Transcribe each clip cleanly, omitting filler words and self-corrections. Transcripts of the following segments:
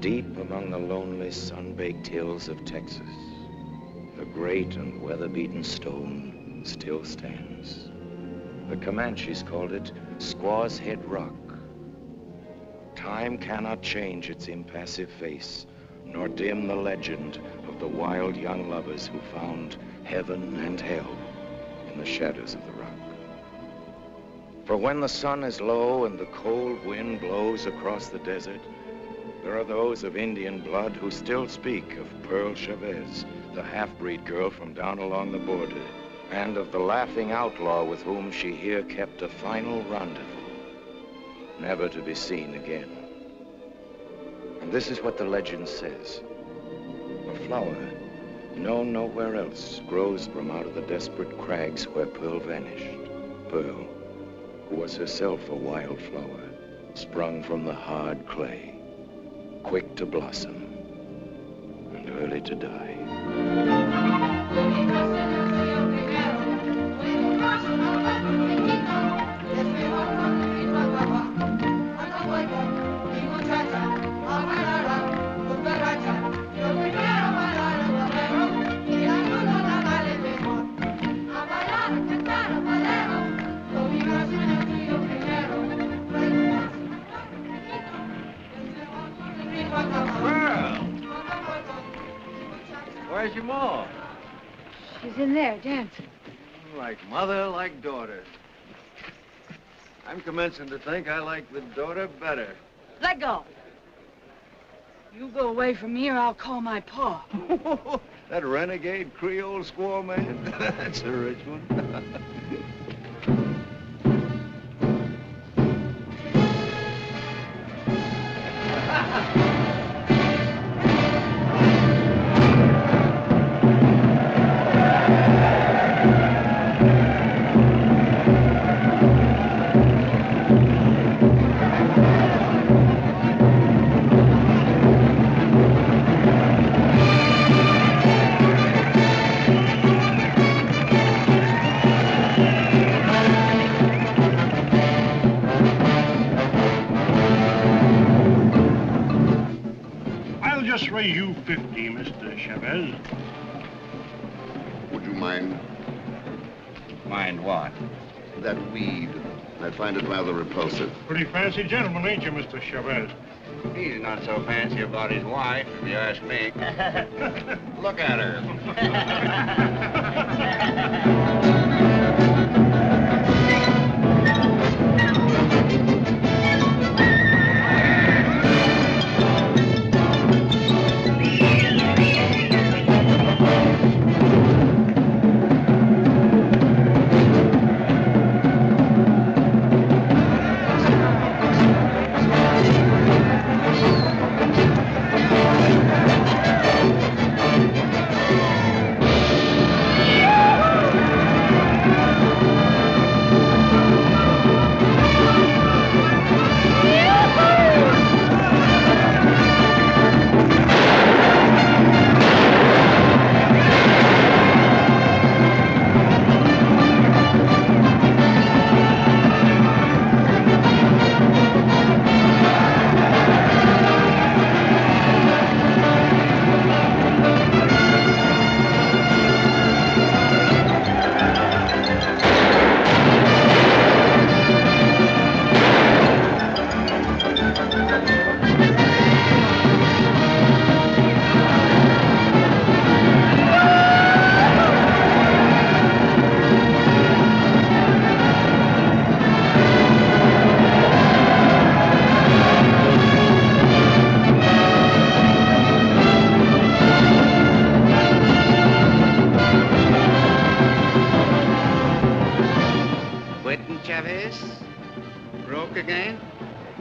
Deep among the lonely, sun-baked hills of Texas, the great and weather-beaten stone still stands. The Comanches called it Squaw's Head Rock. Time cannot change its impassive face, nor dim the legend of the wild young lovers who found heaven and hell in the shadows of the rock. For when the sun is low and the cold wind blows across the desert, there are those of Indian blood who still speak of Pearl Chavez, the half-breed girl from down along the border, and of the laughing outlaw with whom she here kept a final rendezvous, never to be seen again. And this is what the legend says. A flower, known nowhere else, grows from out of the desperate crags where Pearl vanished. Pearl, who was herself a wild flower, sprung from the hard clay, quick to blossom and early to die. Where's your ma? She's in there, dancing. Like mother, like daughter. I'm commencing to think I like the daughter better. Let go. You go away from me or I'll call my pa. That renegade Creole squaw man? That's a rich one. You 50, Mr. Chavez. Would you mind? Mind what? That weed. I find it rather repulsive. Pretty fancy gentleman, ain't you, Mr. Chavez? He's not so fancy about his wife, if you ask me. Look at her.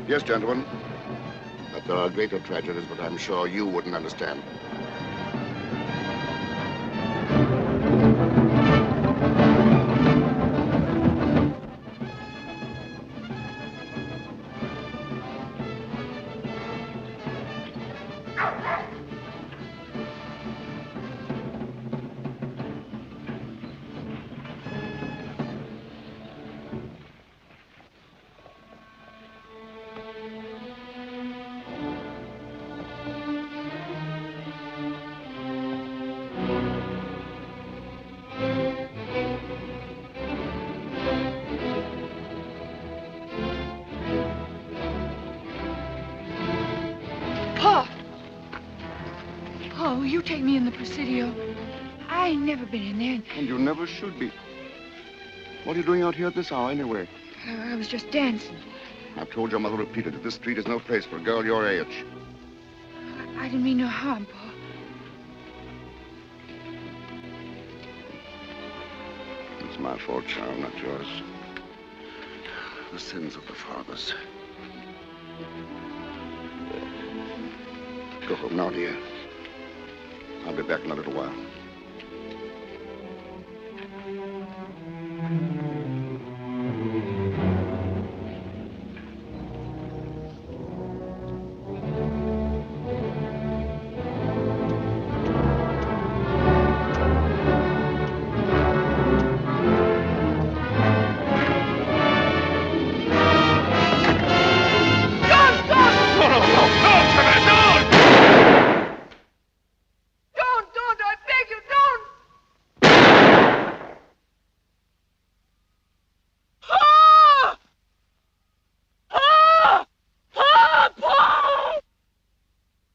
Yes, gentlemen. That there are greater tragedies, but I'm sure you wouldn't understand. you take me in the Presidio? I ain't never been in there. And you never should be. What are you doing out here at this hour, anyway? I was just dancing. I've told your mother repeatedly that this street is no place for a girl your age. I didn't mean no harm, Pa. It's my fault, child, not yours. The sins of the fathers. Go home now, dear. I'll be back in a little while.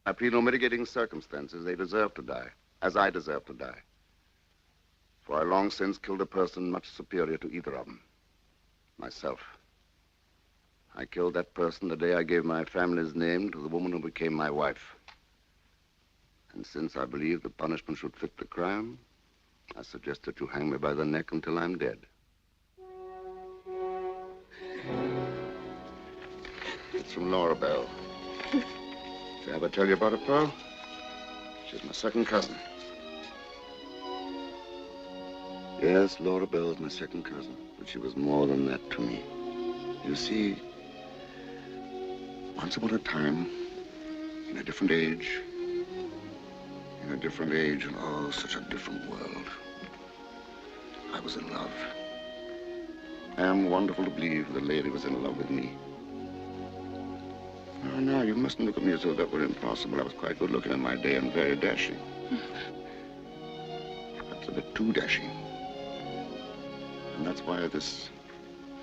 I plead no mitigating circumstances. They deserve to die, as I deserve to die. For I long since killed a person much superior to either of them. Myself. I killed that person the day I gave my family's name to the woman who became my wife. And since I believe the punishment should fit the crime, I suggest that you hang me by the neck until I'm dead. It's from Laura Bell. Did I ever tell you about her, Pearl? She's my second cousin. Yes, Laura Bell's my second cousin, but she was more than that to me. You see, once upon a time, in a different age, and oh, such a different world, I was in love. And wonderful to believe the lady was in love with me. No, you mustn't look at me as though that were impossible. I was quite good looking in my day and very dashing. Perhaps a bit too dashing. And that's why this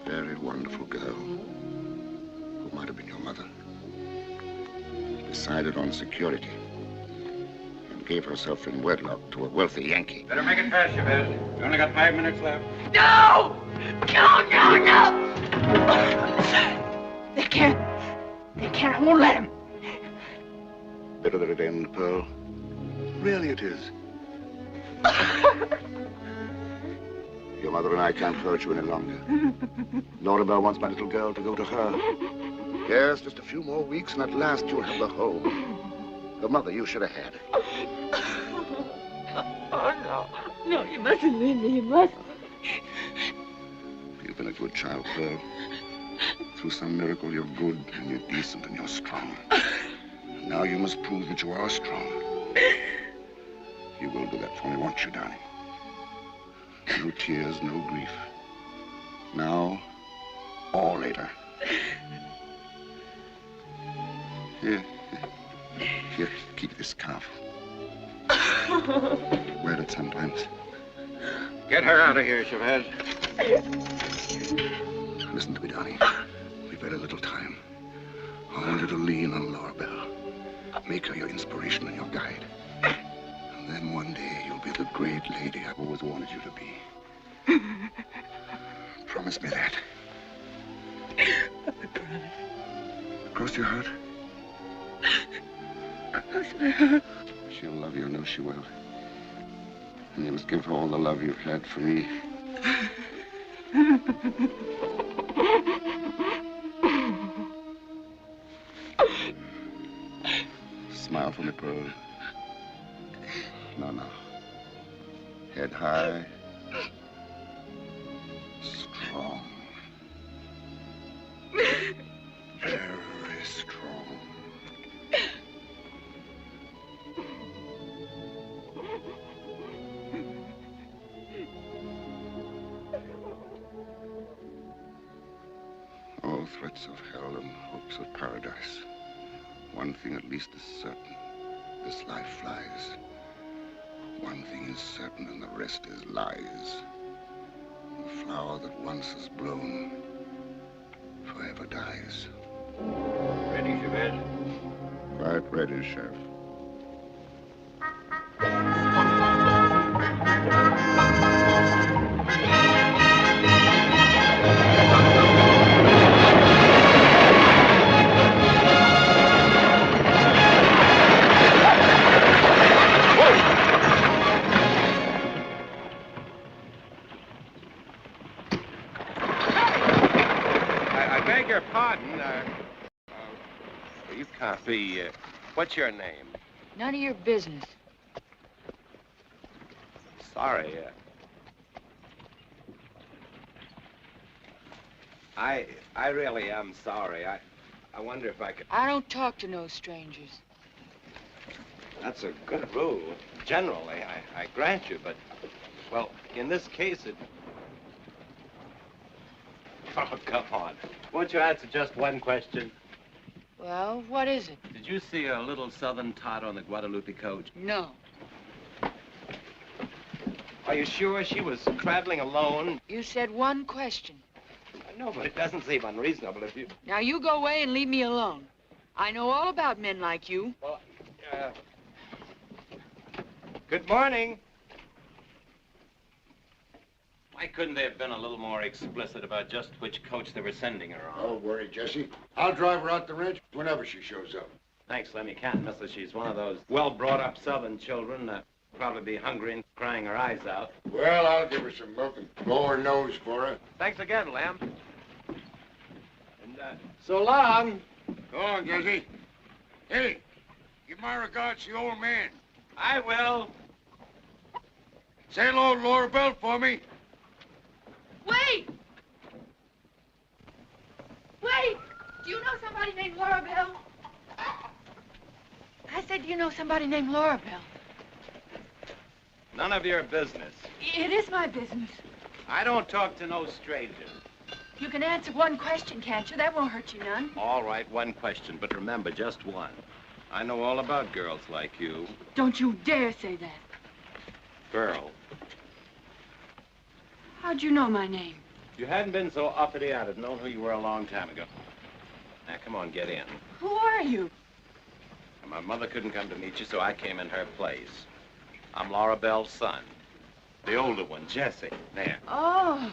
very wonderful girl, who might have been your mother, decided on security and gave herself in wedlock to a wealthy Yankee. Better make it fast, Chavez. You only got 5 minutes left. No! No, no, no! They can't. They can't. I won't let him. Better that it end, Pearl. Really it is. Your mother and I can't hurt you any longer. Laura Bell wants my little girl to go to her. Yes, just a few more weeks, and at last you'll have the home. The mother you should have had. Oh, no. No, you mustn't leave me. You mustn't. You've been a good child, Pearl. Through some miracle, you're good, and you're decent, and you're strong. Now you must prove that you are strong. You will do that for me, won't you, darling? No tears, no grief. Now or later. Here, keep this scarf. Wear it sometimes. Get her out of here, Chavez. Listen to me, darling. We've very little time. I want you to lean on Laura Bell. Make her your inspiration and your guide. And then one day you'll be the great lady I've always wanted you to be. Promise me that. I promise. Cross your heart. Cross my heart. She'll love you, I know she will. And you must give her all the love you've had for me. Smile for me, Pearl. No. Head high. Strong. Very strong. All threats of hell and hopes of paradise. One thing at least is certain. This life flies. One thing is certain and the rest is lies. The flower that once is blown forever dies. Ready, Chavez? Quite ready, Sheriff. I beg your pardon. You can't be. What's your name? None of your business. Sorry. I really am sorry. I wonder if I could. I don't talk to no strangers. That's a good rule. Generally, I grant you, but, well, in this case, it... Oh, come on. Won't you answer just one question? Well, what is it? Did you see a little southern tot on the Guadalupe coach? No. Are you sure she was traveling alone? You said one question. I know, but it doesn't seem unreasonable if you... Now, you go away and leave me alone. I know all about men like you. Well, good morning. Why couldn't they have been a little more explicit about just which coach they were sending her on? Don't worry, Jesse. I'll drive her out the ranch whenever she shows up. Thanks, Lem. You can't miss her. She's one of those well-brought-up southern children that probably be hungry and crying her eyes out. Well, I'll give her some milk and blow her nose for her. Thanks again, Lem. And, so long. Go on, Jesse. Hey, give my regards to the old man. I will. Say hello to Laura Bell for me. Wait! Wait! Do you know somebody named Laura Bell? I said, do you know somebody named Laura Bell? None of your business. It is my business. I don't talk to no strangers. You can answer one question, can't you? That won't hurt you none. All right, one question, but remember, just one. I know all about girls like you. Don't you dare say that. Pearl. How'd you know my name? If you hadn't been so uppity, I'd have known who you were a long time ago. Now, come on, get in. Who are you? My mother couldn't come to meet you, so I came in her place. I'm Laura Bell's son. The older one, Jesse. There. Oh.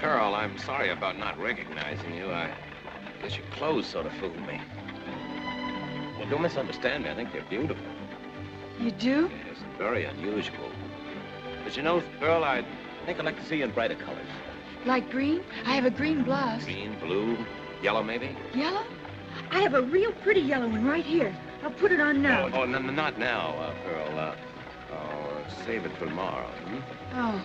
Pearl, I'm sorry about not recognizing you. I guess your clothes sort of fooled me. Well, don't misunderstand me. I think they're beautiful. You do? Yes, very unusual. But you know, Pearl, I think I'd like to see you in brighter colors. Like green? I have a green blouse. Green, blue, yellow, maybe? Yellow? I have a real pretty yellow one right here. I'll put it on now. Oh, no, not now, Pearl. Save it for tomorrow. Hmm? Oh.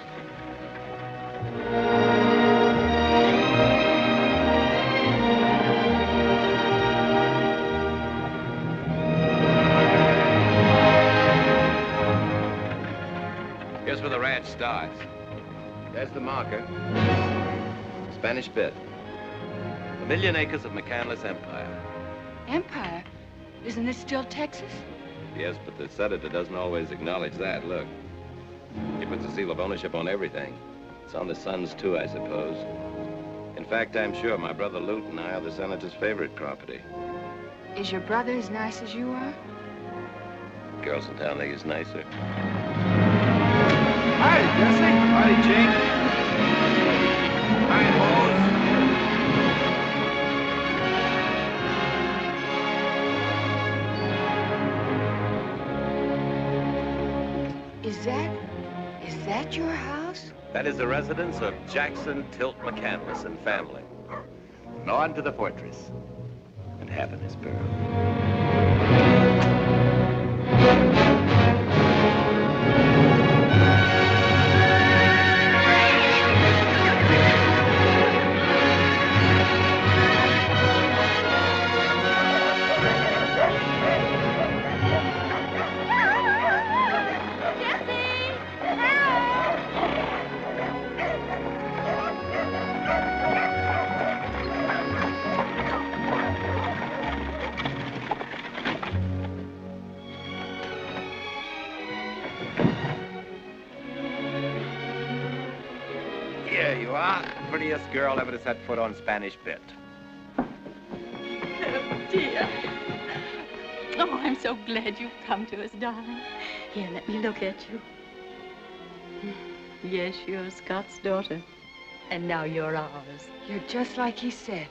Here's where the ranch starts. There's the marker. Spanish bit. 1,000,000 acres of McCandless Empire. Empire? Isn't this still Texas? Yes, but the senator doesn't always acknowledge that. Look. He puts a seal of ownership on everything. It's on the sons, too, I suppose. In fact, I'm sure my brother Lute and I are the senator's favorite property. Is your brother as nice as you are? Girls in town think he's nicer. Hi, Jesse. Howdy, Jake. Hi, Is that your house? That is the residence of Jackson Tilt McCandless and family. And on to the fortress. And happiness, Pearl. Here you are, prettiest girl ever to set foot on Spanish bit. Oh, dear. Oh, I'm so glad you've come to us, darling. Here, let me look at you. Yes, you're Scott's daughter. And now you're ours. You're just like he said.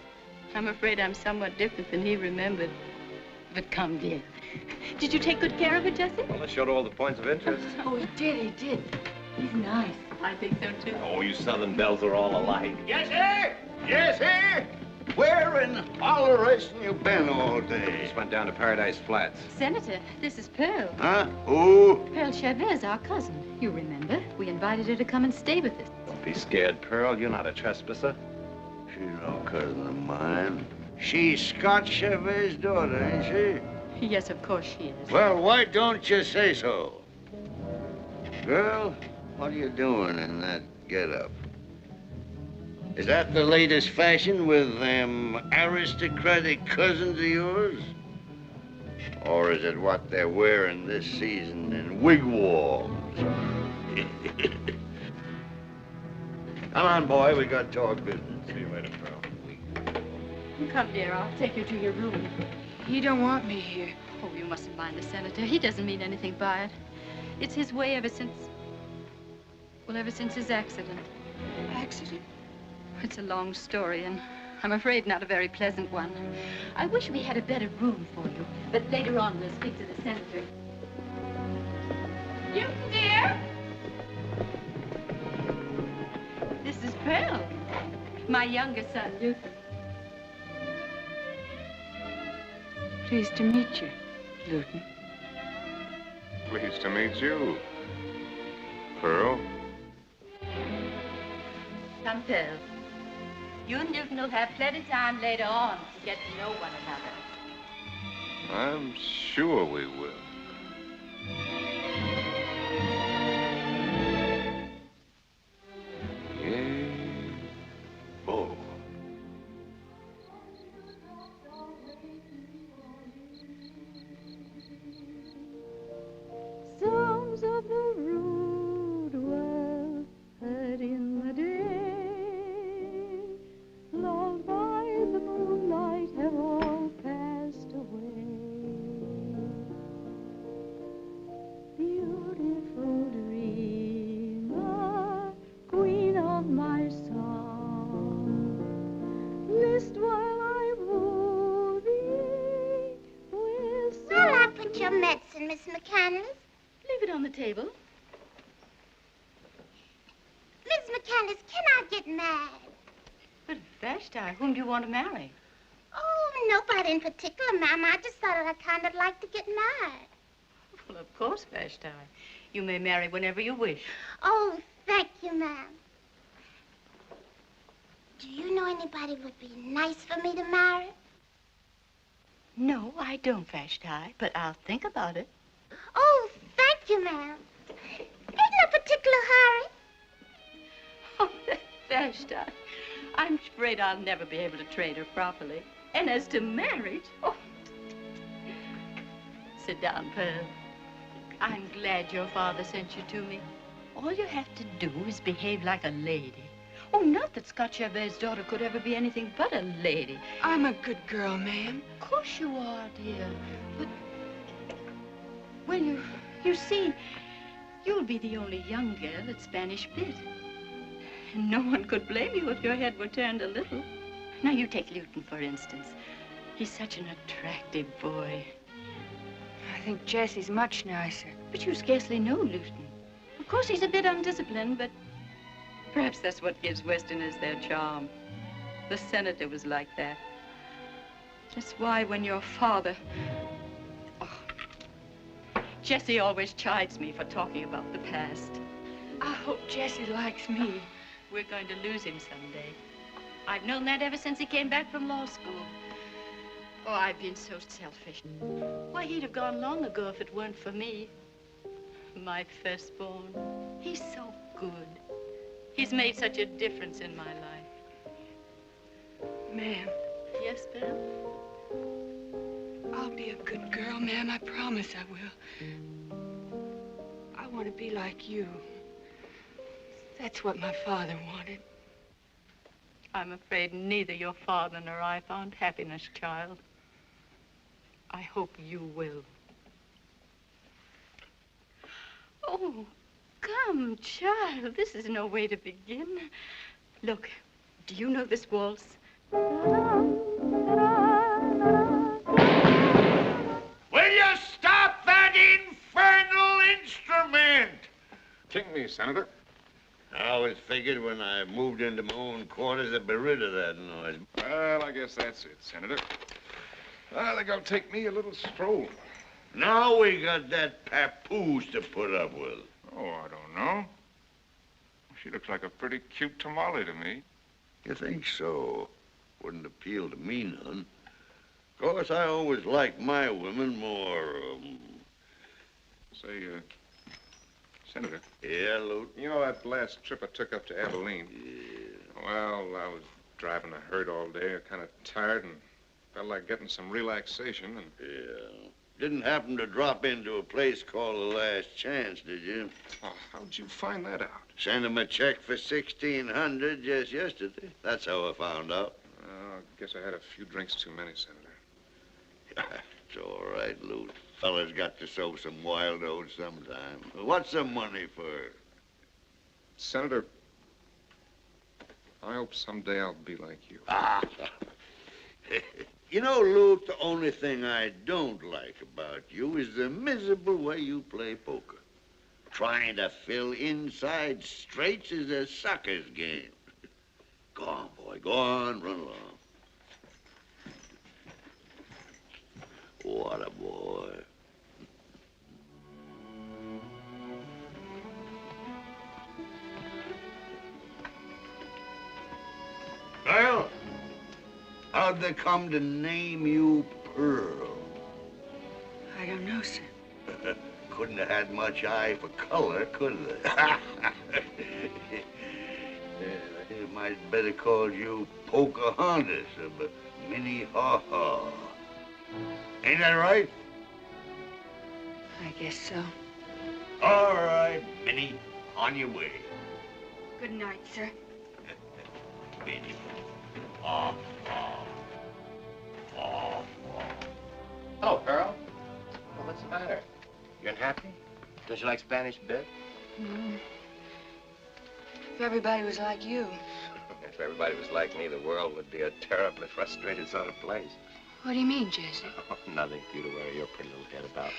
I'm afraid I'm somewhat different than he remembered. But come, dear. Did you take good care of it, Jessie? Well, it showed all the points of interest. Oh, he did. He's nice. I think so, too. Oh, you Southern belles are all alike. Jesse! Jesse! Where in holleration you been all day? Just went down to Paradise Flats. Senator, this is Pearl. Huh? Who? Pearl Chavez, our cousin. You remember? We invited her to come and stay with us. Don't be scared, Pearl. You're not a trespasser. She's no cousin of mine. She's Scott Chavez's daughter, ain't she? Yes, of course she is. Well, why don't you say so? Girl, what are you doing in that get-up? Is that the latest fashion with them aristocratic cousins of yours? Or is it what they're wearing this season in wigwams? Come on, boy, we got talk business. See you later, Pearl. Come, dear, I'll take you to your room. He don't want me here. Oh, you mustn't mind the senator. He doesn't mean anything by it. It's his way ever since his accident. Accident? It's a long story, and I'm afraid not a very pleasant one. I wish we had a better room for you, but later on we'll speak to the senator. You, dear? This is Pearl, my younger son, Luton. Pleased to meet you, Luton. Pleased to meet you, Pearl. Come, Pearl. You and Newton will have plenty of time later on to get to know one another. I'm sure we will. Yay. Oh. Songs of the rude were heard in the day, lulled by the moonlight have all passed away. Beautiful dreamer, queen of my song, list while I woo thee with Where'll I put your medicine, Miss McCandless? Leave it on the table. Miss McCandless, can I get married? But Vashti, whom do you want to marry? Oh, nobody in particular, ma'am. I just thought I'd kind of like to get married. Well, of course, Vashti. You may marry whenever you wish. Oh, thank you, ma'am. Do you know anybody who would be nice for me to marry? No, I don't, Vashti, but I'll think about it. Oh, thank you, ma'am. Ain't no particular hurry. Oh, Vashti, I'm afraid I'll never be able to train her properly. And as to marriage, oh. Sit down, Pearl. I'm glad your father sent you to me. All you have to do is behave like a lady. Oh, not that Scott Chavez's daughter could ever be anything but a lady. I'm a good girl, ma'am. Of course you are, dear. But, well, you see, you'll be the only young girl at Spanish Bit. And no one could blame you if your head were turned a little. Now, you take Luton, for instance. He's such an attractive boy. I think Jesse's much nicer. But you scarcely know Luton. Of course, he's a bit undisciplined, but perhaps that's what gives Westerners their charm. The senator was like that. That's why when your father... Oh, Jesse always chides me for talking about the past. I hope Jesse likes me. We're going to lose him someday. I've known that ever since he came back from law school. Oh, I've been so selfish. Why, he'd have gone long ago if it weren't for me. My firstborn. He's so good. He's made such a difference in my life. Ma'am. Yes, Bill? I'll be a good girl, ma'am. I promise I will. I want to be like you. That's what my father wanted. I'm afraid neither your father nor I found happiness, child. I hope you will. Oh, come, child. This is no way to begin. Look, do you know this waltz? Will you stop that infernal instrument? King me, Senator. I always figured when I moved into my own quarters I'd be rid of that noise. Well, I guess that's it, Senator. I think I'll take me a little stroll. Now we got that papoose to put up with. Oh, I don't know. She looks like a pretty cute tamale to me. You think so? Wouldn't appeal to me none. Of course, I always liked my women more, Say, Senator. Yeah, Lute? You know that last trip I took up to Abilene? Yeah. Well, I was driving a herd all day, kind of tired, and felt like getting some relaxation, and... Yeah. Didn't happen to drop into a place called The Last Chance, did you? Oh, how'd you find that out? Sent him a check for $1,600 just yesterday. That's how I found out. I guess I had a few drinks too many, Senator. It's all right, Lute. Fella's got to sow some wild oats sometime. What's the money for? Senator, I hope someday I'll be like you. Ah! You know, Lute, the only thing I don't like about you is the miserable way you play poker. Trying to fill inside straights is a sucker's game. Go on, boy. Go on. Run along. What a boy. Well, how'd they come to name you Pearl? I don't know, sir. Couldn't have had much eye for color, could they? They might better call you Pocahontas or Minnie Haw-Haw. Ain't that right? I guess so. All right, Minnie, on your way. Good night, sir. Minnie. Haw-Haw. Haw-Haw. Hello, Pearl. Well, what's the matter? You unhappy? Don't you like Spanish bit? No. If everybody was like you. If everybody was like me, the world would be a terribly frustrated sort of place. What do you mean, Jesse? Oh, nothing for you to worry your pretty little head about.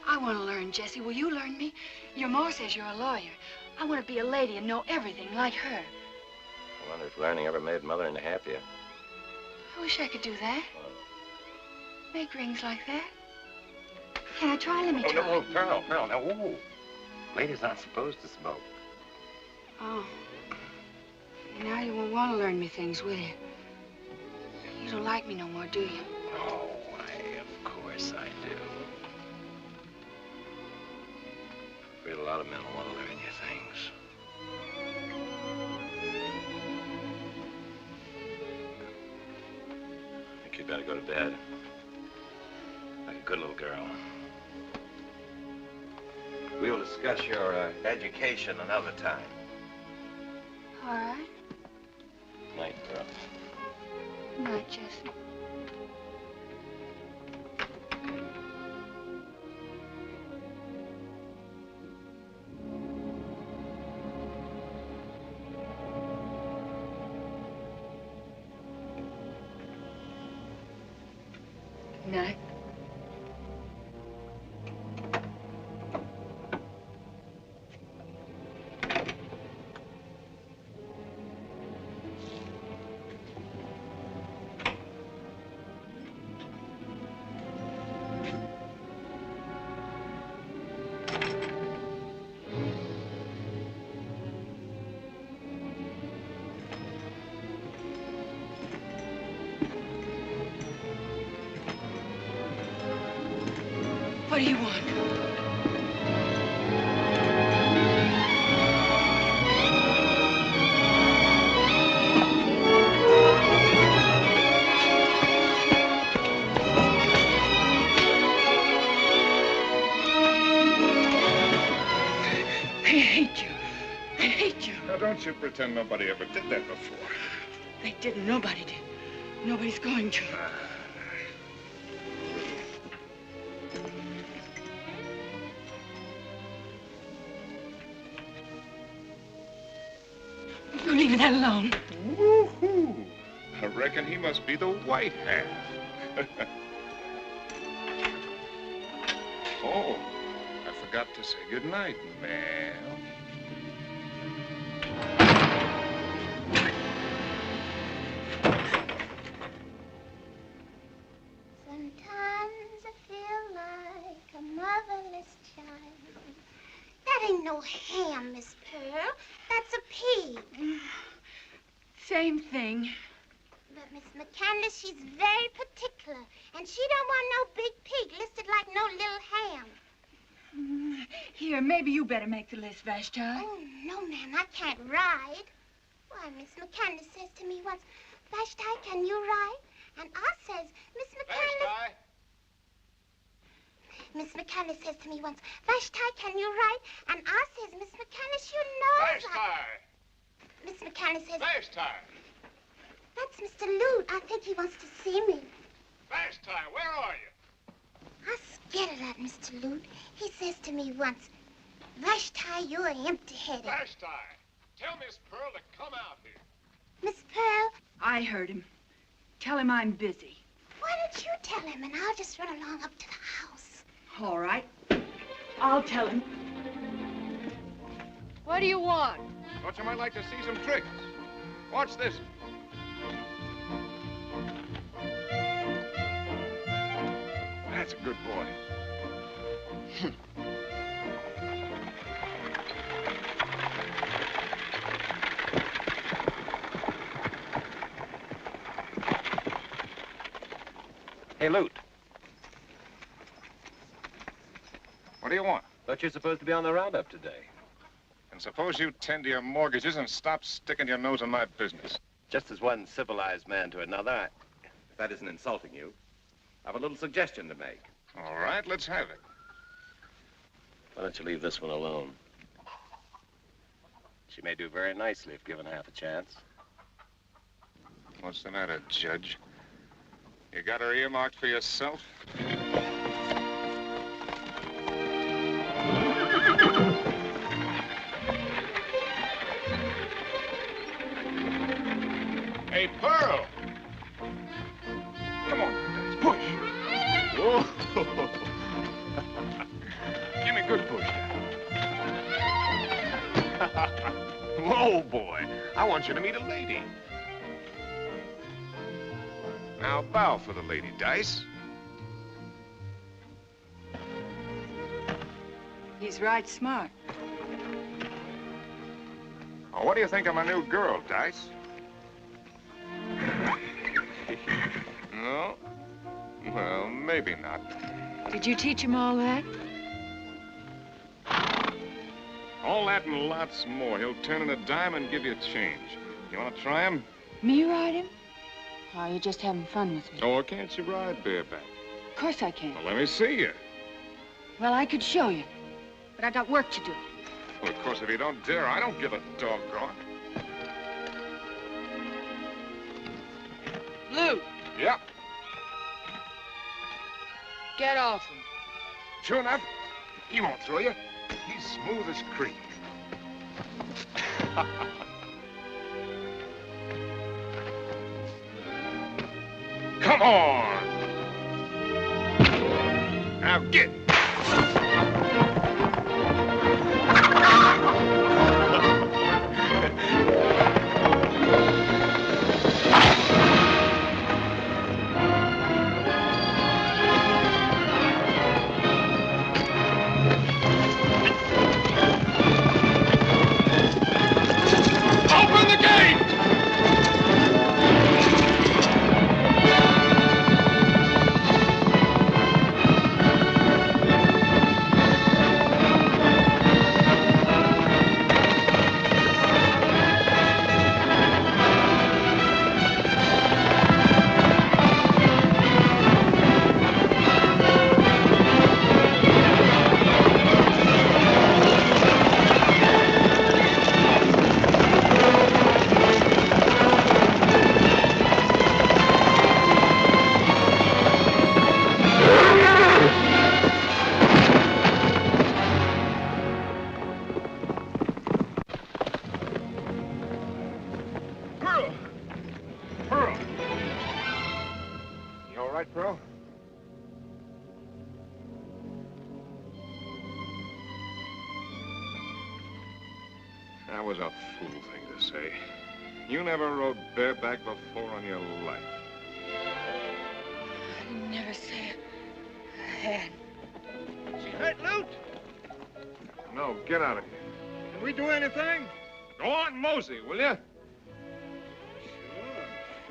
I want to learn, Jesse. Will you learn me? Your ma says you're a lawyer. I want to be a lady and know everything like her. I wonder if learning ever made Mother any happier. I wish I could do that. Make rings like that. Can I try? Let me try. Oh, no, Pearl, now, whoa. Ladies aren't supposed to smoke. Oh. Now you won't want to learn me things, will you? You don't like me no more, do you? Oh, of course I do. I'm afraid a lot of men will want to learn you things. I think you'd better go to bed. Like a good little girl. We'll discuss your education another time. All right. Night, Pearl. Good night, Jesse. Good night. What do you want? I hate you. I hate you. Now, don't you pretend nobody ever did that before. They didn't. Nobody did. Nobody's going to. Leave Leave that alone. Woo-hoo. I reckon he must be the white half. Oh, I forgot to say goodnight, ma'am. Sometimes I feel like a motherless child. That ain't no ham, Miss Pearl. That's a pig. Same thing. But Miss McCandless, she's very particular. And she don't want no big pig listed like no little ham. Here, maybe you better make the list, Vashti. Oh, no, ma'am, I can't ride. Why, Miss McCandless says to me once, Vashti, can you ride? And I says, Miss McCandless... Miss McCandless says to me once, Vashti, can you ride? And I says, Miss McCandless, you know... Vashti! Miss McCandless says... Vashti! That's Mr. Lute. I think he wants to see me. Vashti, where are you? I'm scared of that Mr. Lute. He says to me once, Vashti, you're empty-headed. Vashti, tell Miss Pearl to come out here. Miss Pearl? I heard him. Tell him I'm busy. Why don't you tell him, and I'll just run along up to the house. All right. I'll tell him. What do you want? Thought you might like to see some tricks. Watch this. That's a good boy. Hey, Lute. What do you want? Thought you're supposed to be on the roundup today. And suppose you tend to your mortgages and stop sticking your nose in my business. Just as one civilized man to another, if that isn't insulting you, I have a little suggestion to make. All right, let's have it. Why don't you leave this one alone? She may do very nicely if given half a chance. What's the matter, Judge? You got her earmarked for yourself? Hey, Pearl! Come on, guys, push! Whoa! Give me a good push. Whoa, boy. I want you to meet a lady. Now bow for the lady, Dice. He's right smart. Oh, what do you think of my new girl, Dice? No? Well, maybe not. Did you teach him all that? All that and lots more. He'll turn in a dime and give you a change. You want to try him? Me ride him? Oh, you're just having fun with me. Or can't you ride bareback? Of course I can. Well, let me see you. Well, I could show you. But I got work to do. Well, of course, if you don't dare, I don't give a doggone. Lou, Yeah, get off him. sure enough. He won't throw you. He's smooth as cream. Come on! Now get! Open the gate! right, Pearl? That was a fool thing to say. You never rode bareback before in your life. I never say I had. She hurt, Lute? No, get out of here. Can we do anything? Go on, mosey, will you?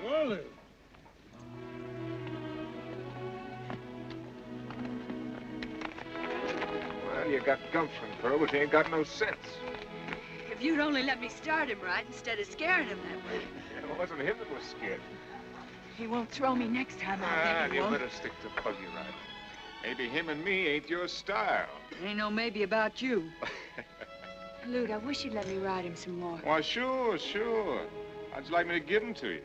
Sure, Lou. Well, you got gumption, Pearl, but you ain't got no sense. If you'd only let me start him right instead of scaring him that way. It wasn't him that was scared. He won't throw me next time, I bet he You won't. better stick to buggy riding. Maybe him and me ain't your style. Ain't no maybe about you. Lute, I wish you'd let me ride him some more. Why, sure. How'd you like me to give him to you?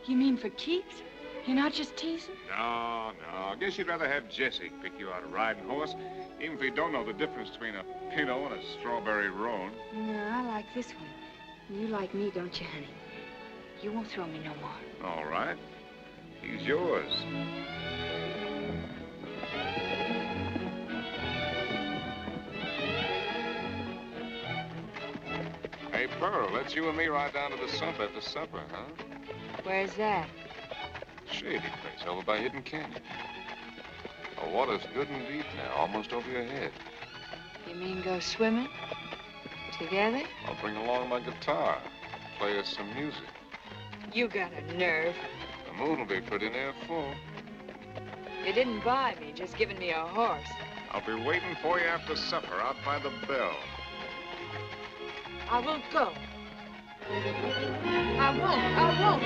You mean for keeps? You're not just teasing? No. I guess you'd rather have Jesse pick you out a riding horse, even if you don't know the difference between a pinto and a strawberry roan. No, I like this one. You like me, don't you, honey? You won't throw me no more. All right. He's yours. Hey, Pearl, let's you and me ride down to the sump after supper, huh? Where's that? Shady place over by Hidden Canyon. The water's good and deep now, almost over your head. You mean go swimming? Together? I'll bring along my guitar, play us some music. You got a nerve. The moon will be pretty near full. You didn't buy me, just giving me a horse. I'll be waiting for you after supper out by the bell. I won't go. I won't.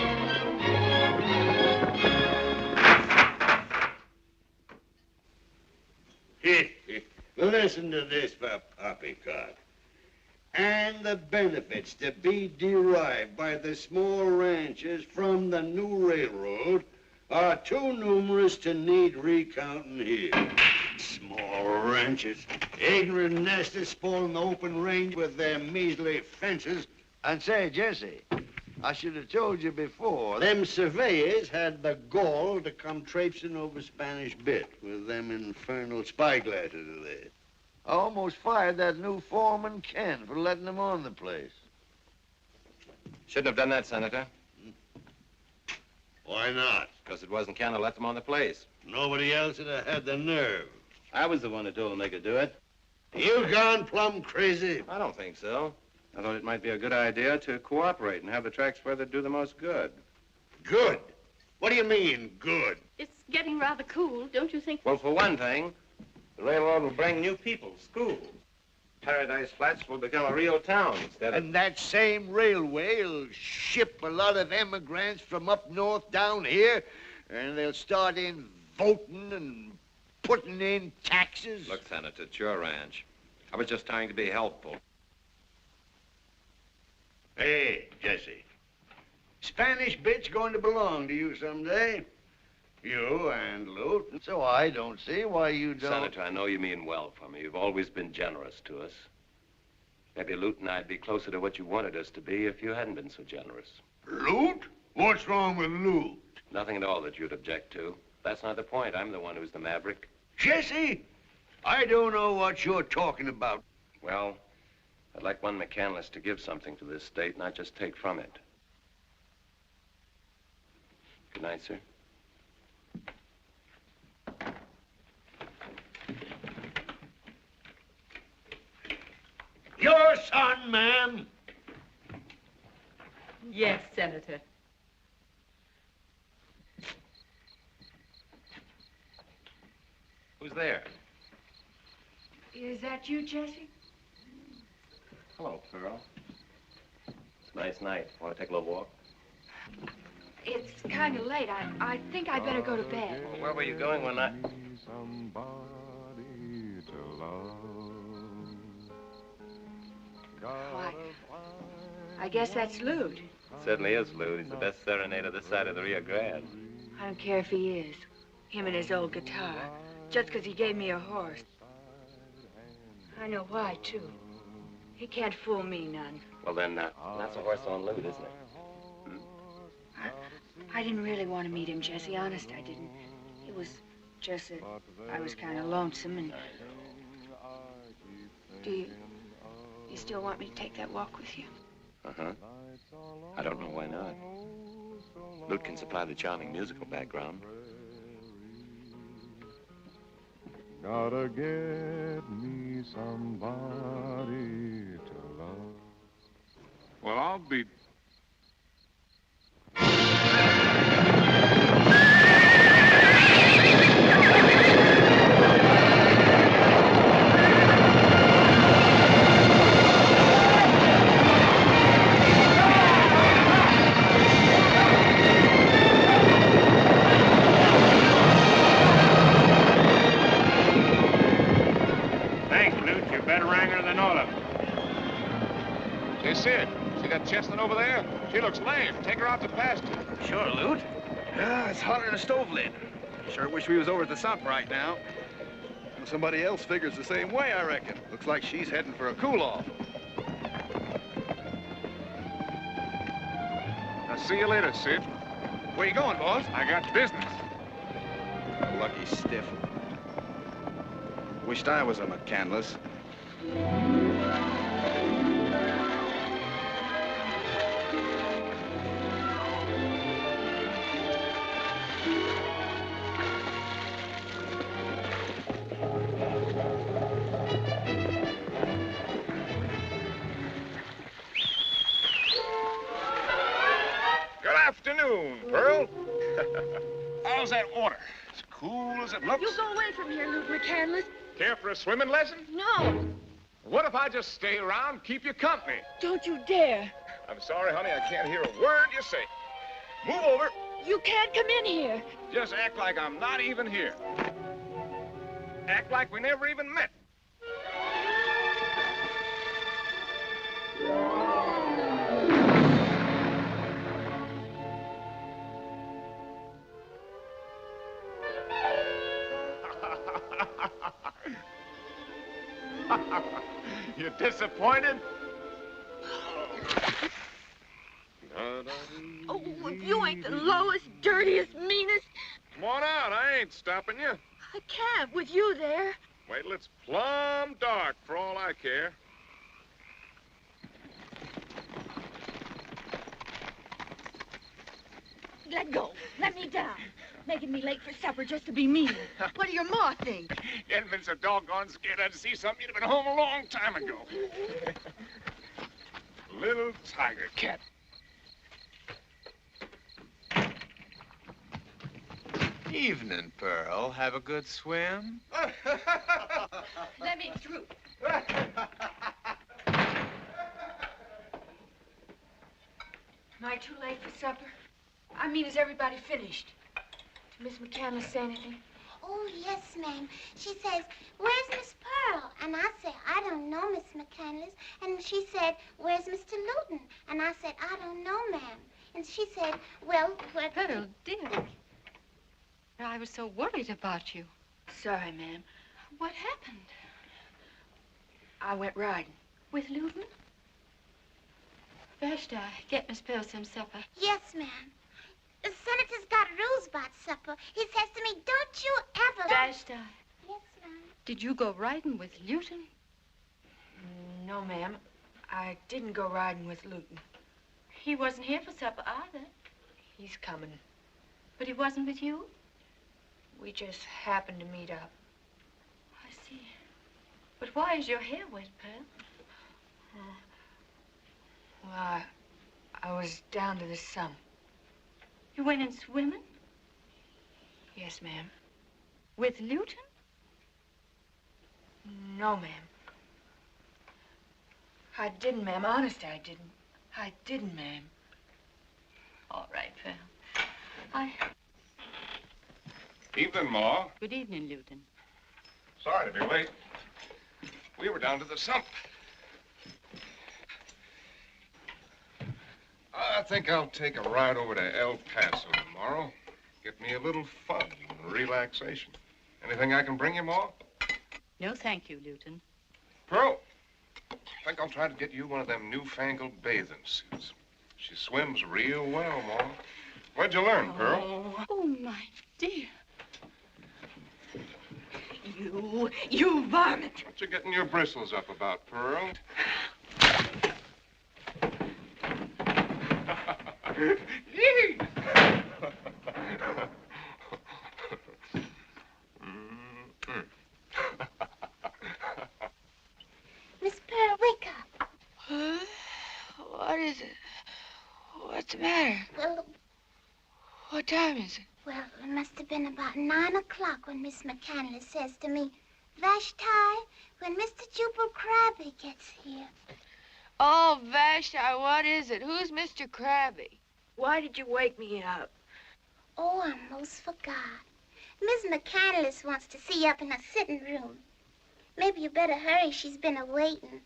Listen to this for poppycock. And the benefits to be derived by the small ranchers from the new railroad are too numerous to need recounting here. Small ranchers, ignorant nesters spoiling the open range with their measly fences. And say, Jesse, I should have told you before, them surveyors had the gall to come traipsing over Spanish Bit with them infernal spyglasses of theirs. I almost fired that new foreman, Ken, for letting them on the place. Shouldn't have done that, Senator. Why not? Because it wasn't Ken who let them on the place. Nobody else would have had the nerve. I was the one who told them they could do it. You gone plumb crazy? I don't think so. I thought it might be a good idea to cooperate and have the tracks where they do the most good. Good? What do you mean, good? It's getting rather cool, don't you think? Well, for one thing, the railroad will bring new people, schools. Paradise Flats will become a real town instead of... And that same railway will ship a lot of immigrants from up north down here, and they'll start in voting and putting in taxes. Look, Senator, it's your ranch. I was just trying to be helpful. Hey, Jesse. Spanish Bit's going to belong to you someday. You and Lute. So I don't see why you don't... Senator, I know you mean well for me. You've always been generous to us. Maybe Lute and I'd be closer to what you wanted us to be if you hadn't been so generous. Lute? What's wrong with Lute? Nothing at all that you'd object to. That's not the point. I'm the one who's the maverick. Jesse, I don't know what you're talking about. Well, I'd like one McCandless to give something to this state, not just take from it. Good night, sir. Your son, ma'am. Yes, Senator. Who's there? Is that you, Jesse? Hello, Pearl. It's a nice night. Want to take a little walk? It's kind of late. I think I better go to bed. Well, where were you going when I... Oh, I guess that's Lute. Certainly is, Lou. He's the best serenader this side of the Rio Grande. I don't care if he is. Him and his old guitar. Just 'cause he gave me a horse. I know why, too. He can't fool me none. Well, then, that's a horse on Lute, isn't it? I didn't really want to meet him, Jesse. Honest, I didn't. was just that I was kind of lonesome and... Do you still want me to take that walk with you? Uh-huh. I don't know why not. Lute can supply the charming musical background. Gotta get me somebody to love. Well, I'll be... Chestnut over there? She looks lame. Take her out to pasture. Sure, Lute. Yeah, it's hotter than a stove lid. Sure wish we was over at the sump right now. Well, somebody else figures the same way, I reckon. Looks like she's heading for a cool-off. I'll see you later, Sid. Where you going, boss? I got business. Lucky stiff. Wished I was a McCandless. Pearl. How's that water? As cool as it looks? You go away from here, Luke McCandless. Care for a swimming lesson? No. What if I just stay around, keep you company? Don't you dare. I'm sorry, honey, I can't hear a word you say. Move over. You can't come in here. Just act like I'm not even here. Act like we never even met. You're disappointed? Oh, if you ain't the lowest, dirtiest, meanest... Come on out, I ain't stopping you. I can't with you there. Wait till it's plumb dark for all I care. Let go. Let me down. Making me late for supper just to be mean. What do your ma think? You hadn't been so doggone scared I'd see something, you'd have been home a long time ago. Little tiger cat. Evening, Pearl. Have a good swim? Let me through. Am I too late for supper? I mean, is everybody finished? Did Miss McCandless say anything? Oh, yes, ma'am. She says, where's Miss Pearl? And I say, I don't know, Miss McCandless. And she said, where's Mr. Luton? And I said, I don't know, ma'am. And she said, well, where... Pearl, dear. I was so worried about you. Sorry, ma'am. What happened? I went riding. With Luton? Vashti, get Miss Pearl some supper. Yes, ma'am. The senator's got rules about supper. He says to me, don't you ever... Vashti. Yes, ma'am. Did you go riding with Luton? No, ma'am. I didn't go riding with Luton. He wasn't here for supper either. He's coming. But he wasn't with you? We just happened to meet up. I see. But why is your hair wet, Pearl? Well, I was down to the sump. You went in swimming? Yes, ma'am. With Luton? No, ma'am. I didn't, ma'am. Honest, I didn't. I didn't, ma'am. All right, Pearl. Evening, Ma. Good evening, Luton. Sorry to be late. We were down to the sump. I think I'll take a ride over to El Paso tomorrow. Get me a little fun and relaxation. Anything I can bring you, Ma? No, thank you, Luton. Pearl, I think I'll try to get you one of them newfangled bathing suits. She swims real well, Ma. Where'd you learn, Pearl? Oh, my dear. You varmint. What you getting your bristles up about, Pearl? Yee! Miss Pearl, wake up. Huh? What is it? What's the matter? Well, What time is it? well, it must have been about 9 o'clock when Miss McCandless says to me, Vashti, when Mr. Jubal Crabby gets here. Oh, Vashti, what is it? Who's Mr. Krabby? Why did you wake me up? Oh, I most forgot. Miss McCandless wants to see you up in her sitting room. Maybe you better hurry. She's been a-waiting.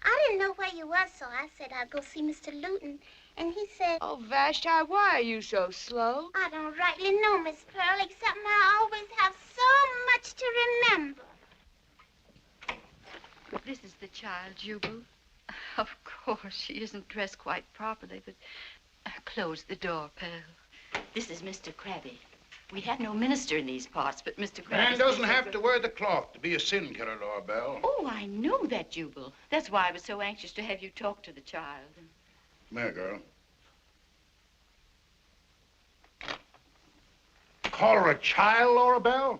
I didn't know where you was, so I said I'd go see Mr. Luton. And he said... Oh, Vashti, why are you so slow? I don't rightly know, Miss Pearl, except I always have so much to remember. This is the child, Jubal. Of course, she isn't dressed quite properly, but close the door, Pearl. This is Mr. Krabby. We have no minister in these parts, but Mr. Krabby... Man doesn't have to wear the cloth to be a sin killer, Laura Bell. Oh, I know that, Jubal. That's why I was so anxious to have you talk to the child. Come here, girl. Call her a child, Laura Bell?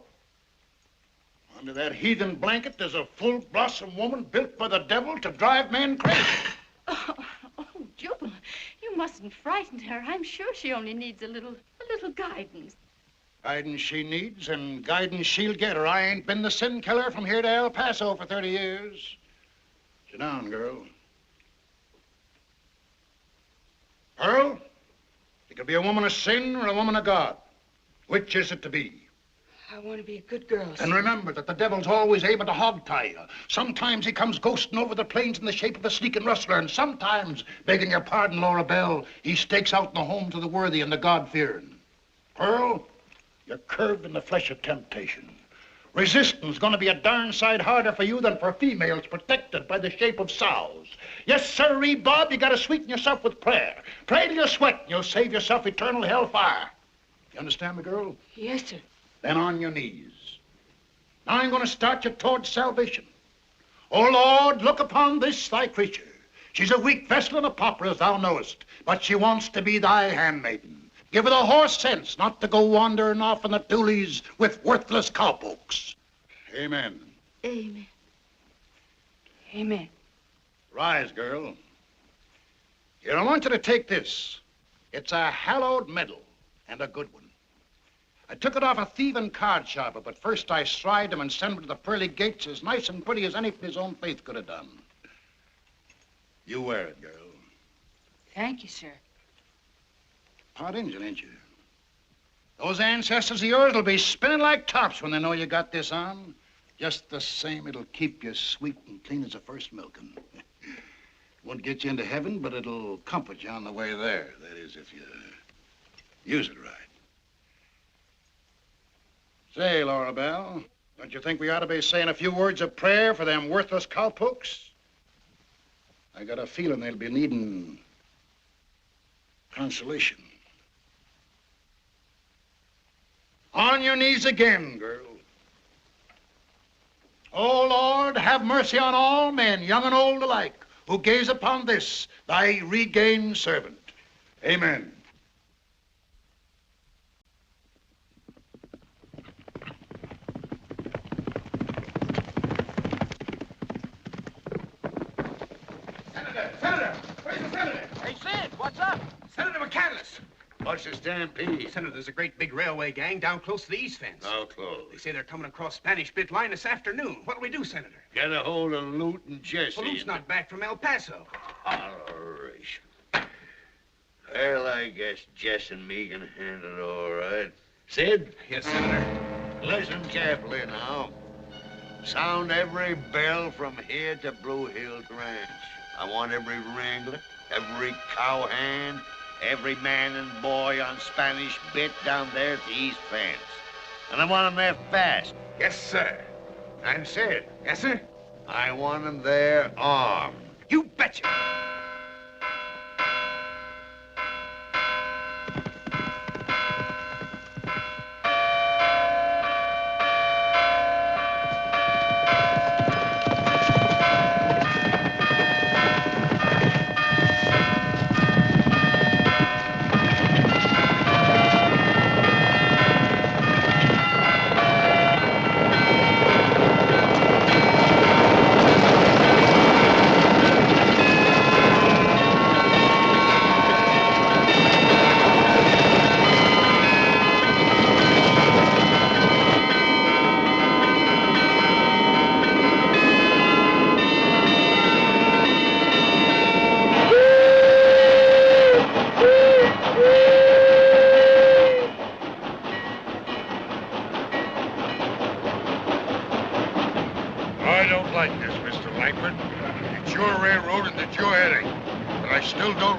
Under that heathen blanket, there's a full-blossom woman built by the devil to drive men crazy. Oh, Jubal, you mustn't frighten her. I'm sure she only needs a little guidance. Guidance she needs and guidance she'll get her. I ain't been the sin killer from here to El Paso for 30 years. Sit down, girl. Pearl, you could be a woman of sin or a woman of God. Which is it to be? I want to be a good girl. And remember that the devil's always able to hog-tie you. Sometimes he comes ghosting over the plains in the shape of a sneaking rustler, and sometimes, begging your pardon, Laura Bell, he stakes out in the homes of the worthy and the God-fearing. Pearl, you're curved in the flesh of temptation. Resistance gonna be a darn sight harder for you than for females protected by the shape of sows. Yes, sirree, Bob, you gotta sweeten yourself with prayer. Pray till you sweat and you'll save yourself eternal hellfire. You understand me, girl? Yes, sir. Then on your knees. Now I'm gonna start you towards salvation. Oh, Lord, look upon this thy creature. She's a weak vessel and a pauper, as thou knowest, but she wants to be thy handmaiden. Give her the horse sense not to go wandering off in the tulies with worthless cowpokes. Amen. Amen. Amen. Rise, girl. Here, I want you to take this. It's a hallowed medal, and a good one. I took it off a thieving card sharper, but first I stride him and send him to the pearly gates as nice and pretty as any from his own faith could have done. You wear it, girl. Thank you, sir. Part Injun, ain't you? Those ancestors of yours will be spinning like tops when they know you got this on. Just the same, it'll keep you sweet and clean as the first milking. Won't get you into heaven, but it'll comfort you on the way there. That is, if you use it right. Say, Laura Bell, don't you think we ought to be saying a few words of prayer for them worthless cowpokes? I got a feeling they'll be needing consolation. On your knees again, girl. Oh, Lord, have mercy on all men, young and old alike, who gaze upon this, thy regained servant. Amen. Senator! Where's the senator? Hey, Sid, what's up? Senator McCandless! What's the stampede? Senator, there's a great big railway gang down close to the east fence. How close? They say they're coming across Spanish Bit Line this afternoon. What'll we do, Senator? Get a hold of Lute and Jesse. Well, Lute's not back from El Paso. Holleration. Well, I guess Jess and me can handle it all right. Sid? Yes, Senator. Listen carefully now. Sound every bell from here to Blue Hill Ranch. I want every wrangler, every cowhand, every man and boy on Spanish Bit down there at the east fence. And I want them there fast. Yes, sir. And Sid. Yes, sir? I want them there armed. You betcha.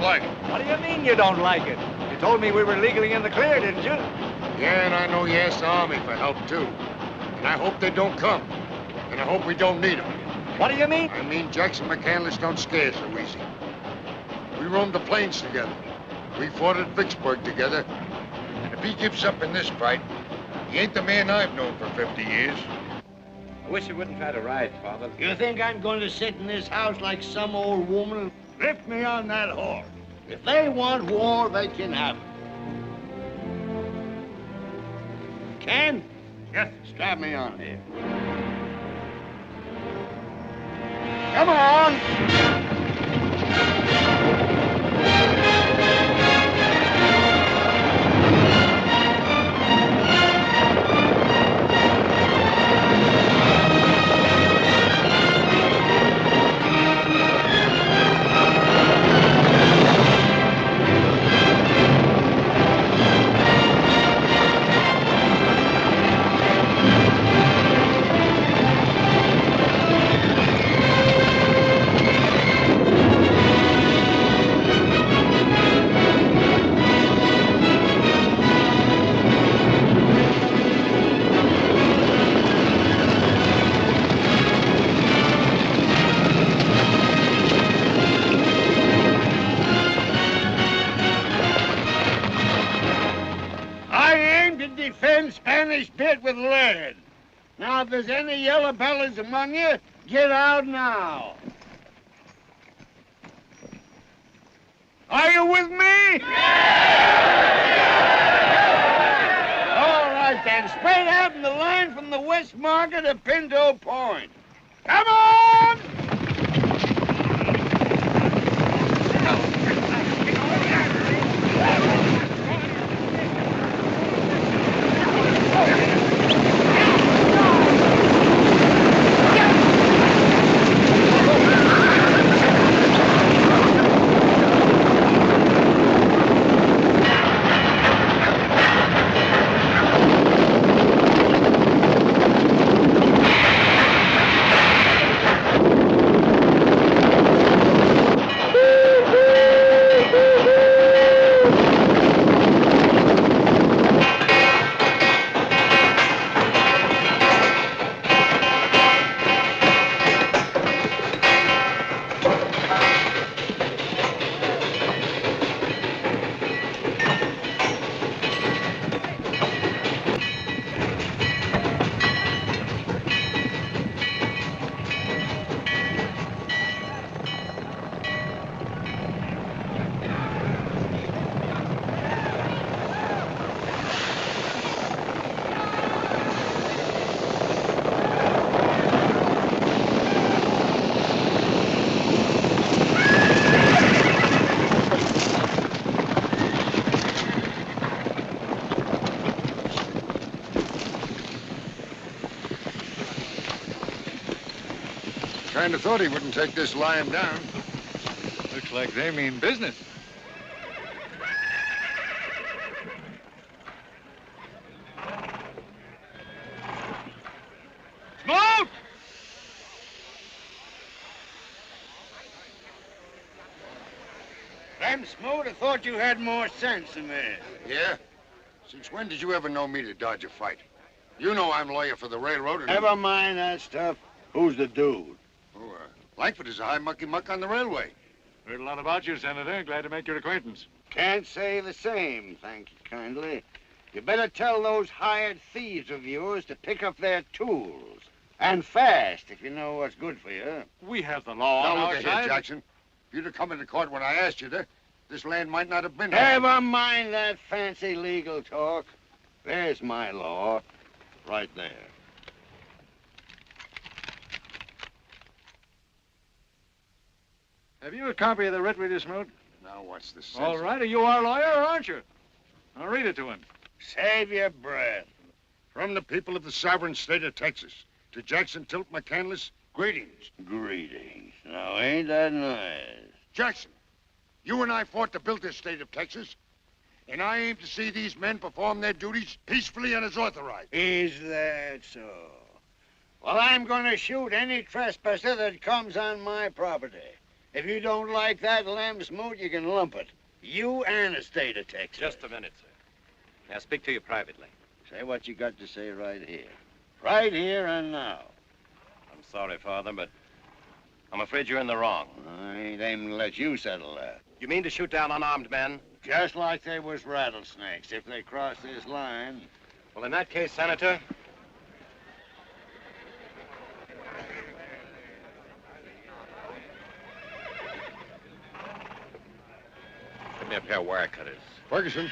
like it. What do you mean you don't like it? You told me we were legally in the clear, didn't you? Yeah, and I know you asked the Army for help, too. And I hope they don't come. And I hope we don't need them. What do you mean? I mean Jackson McCandless don't scare so easy. We roamed the plains together. We fought at Vicksburg together. And if he gives up in this fight, he ain't the man I've known for 50 years. I wish you wouldn't try to ride, Father. You think I'm going to sit in this house like some old woman? Lift me on that horse. If they want war, they can have it. Ken? Yes? Strap me on here. Come on! Defend Spanish pit with lead. Now, if there's any yellow bellies among you, get out now. Are you with me? All right, then. Straight out in the line from the West Market to Pinto Point. Come on! Kind of thought he wouldn't take this lying down. Looks like they mean business. Smoke! Them Smoot, I thought you had more sense than this. Yeah? Since when did you ever know me to dodge a fight? You know I'm lawyer for the railroad and... Never mind that stuff. Who's the dude? Oh, Langford is a high mucky-muck on the railway. Heard a lot about you, Senator. Glad to make your acquaintance. Can't say the same, thank you kindly. You better tell those hired thieves of yours to pick up their tools. And fast, if you know what's good for you. We have the law on Now, our look side. ahead, Jackson. If you'd have come into court when I asked you to, this land might not have been... Never mind that fancy legal talk. There's my law, right there. Have you a copy of the writ with you, Smoot? Now, what's the sense? All right. Are you our lawyer, or aren't you? I'll read it to him. Save your breath. From the people of the sovereign state of Texas, to Jackson Tilt McCandless, greetings. Greetings. Now, ain't that nice? Jackson, you and I fought to build this state of Texas, and I aim to see these men perform their duties peacefully and as authorized. Is that so? Well, I'm going to shoot any trespasser that comes on my property. If you don't like that lamb's moot, you can lump it. You and the state of Texas. Just a minute, sir. Now, speak to you privately. Say what you got to say right here. Right here and now. I'm sorry, Father, but I'm afraid you're in the wrong. I ain't aiming to let you settle that. You mean to shoot down unarmed men? Just like they was rattlesnakes. If they cross this line... Well, in that case, Senator... Give me a pair of wire cutters. Ferguson.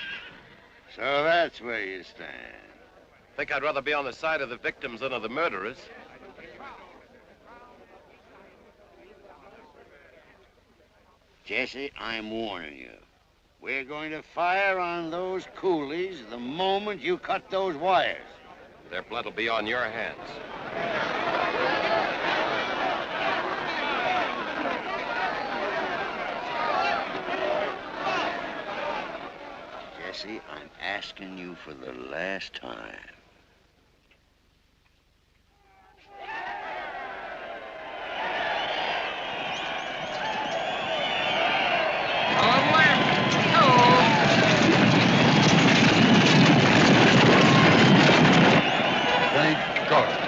So that's where you stand. Think I'd rather be on the side of the victims than of the murderers. Jesse, I'm warning you. We're going to fire on those coolies the moment you cut those wires. Their blood will be on your hands. Jesse, I'm asking you for the last time. Thank God.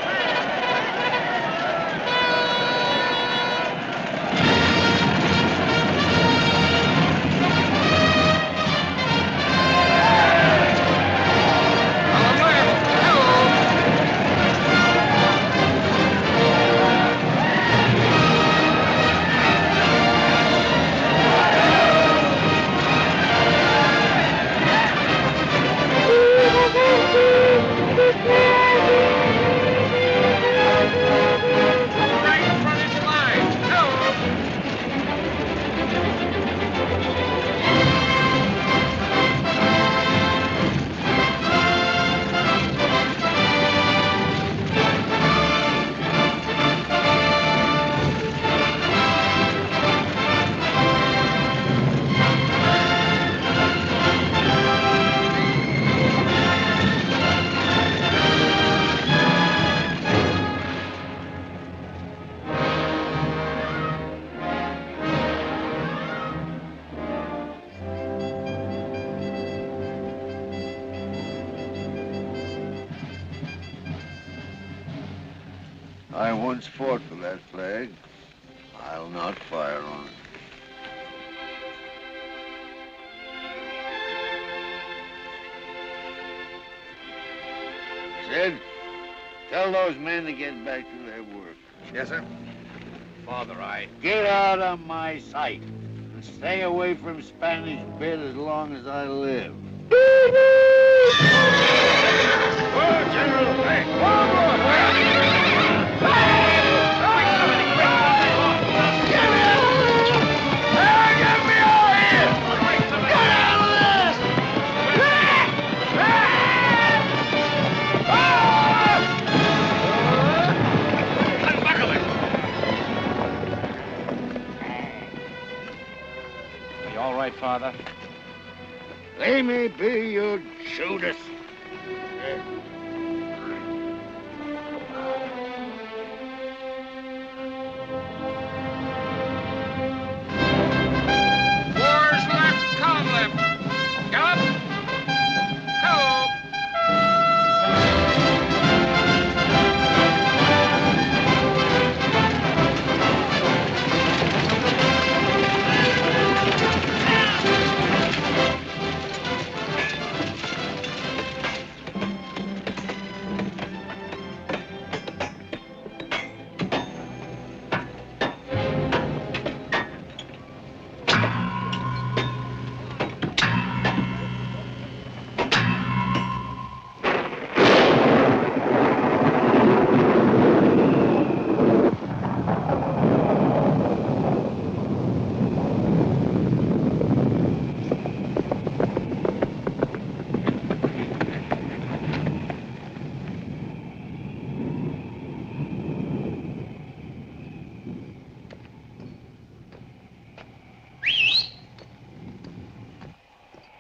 I once fought for that flag. I'll not fire on it. Sid, tell those men to get back to their work. Yes, sir. Father, Get out of my sight and stay away from Spanish Bit as long as I live. Oh, General Peck. Are you all right, Father? They may be, you Judas. Wars left, column left. Gallop. Hello.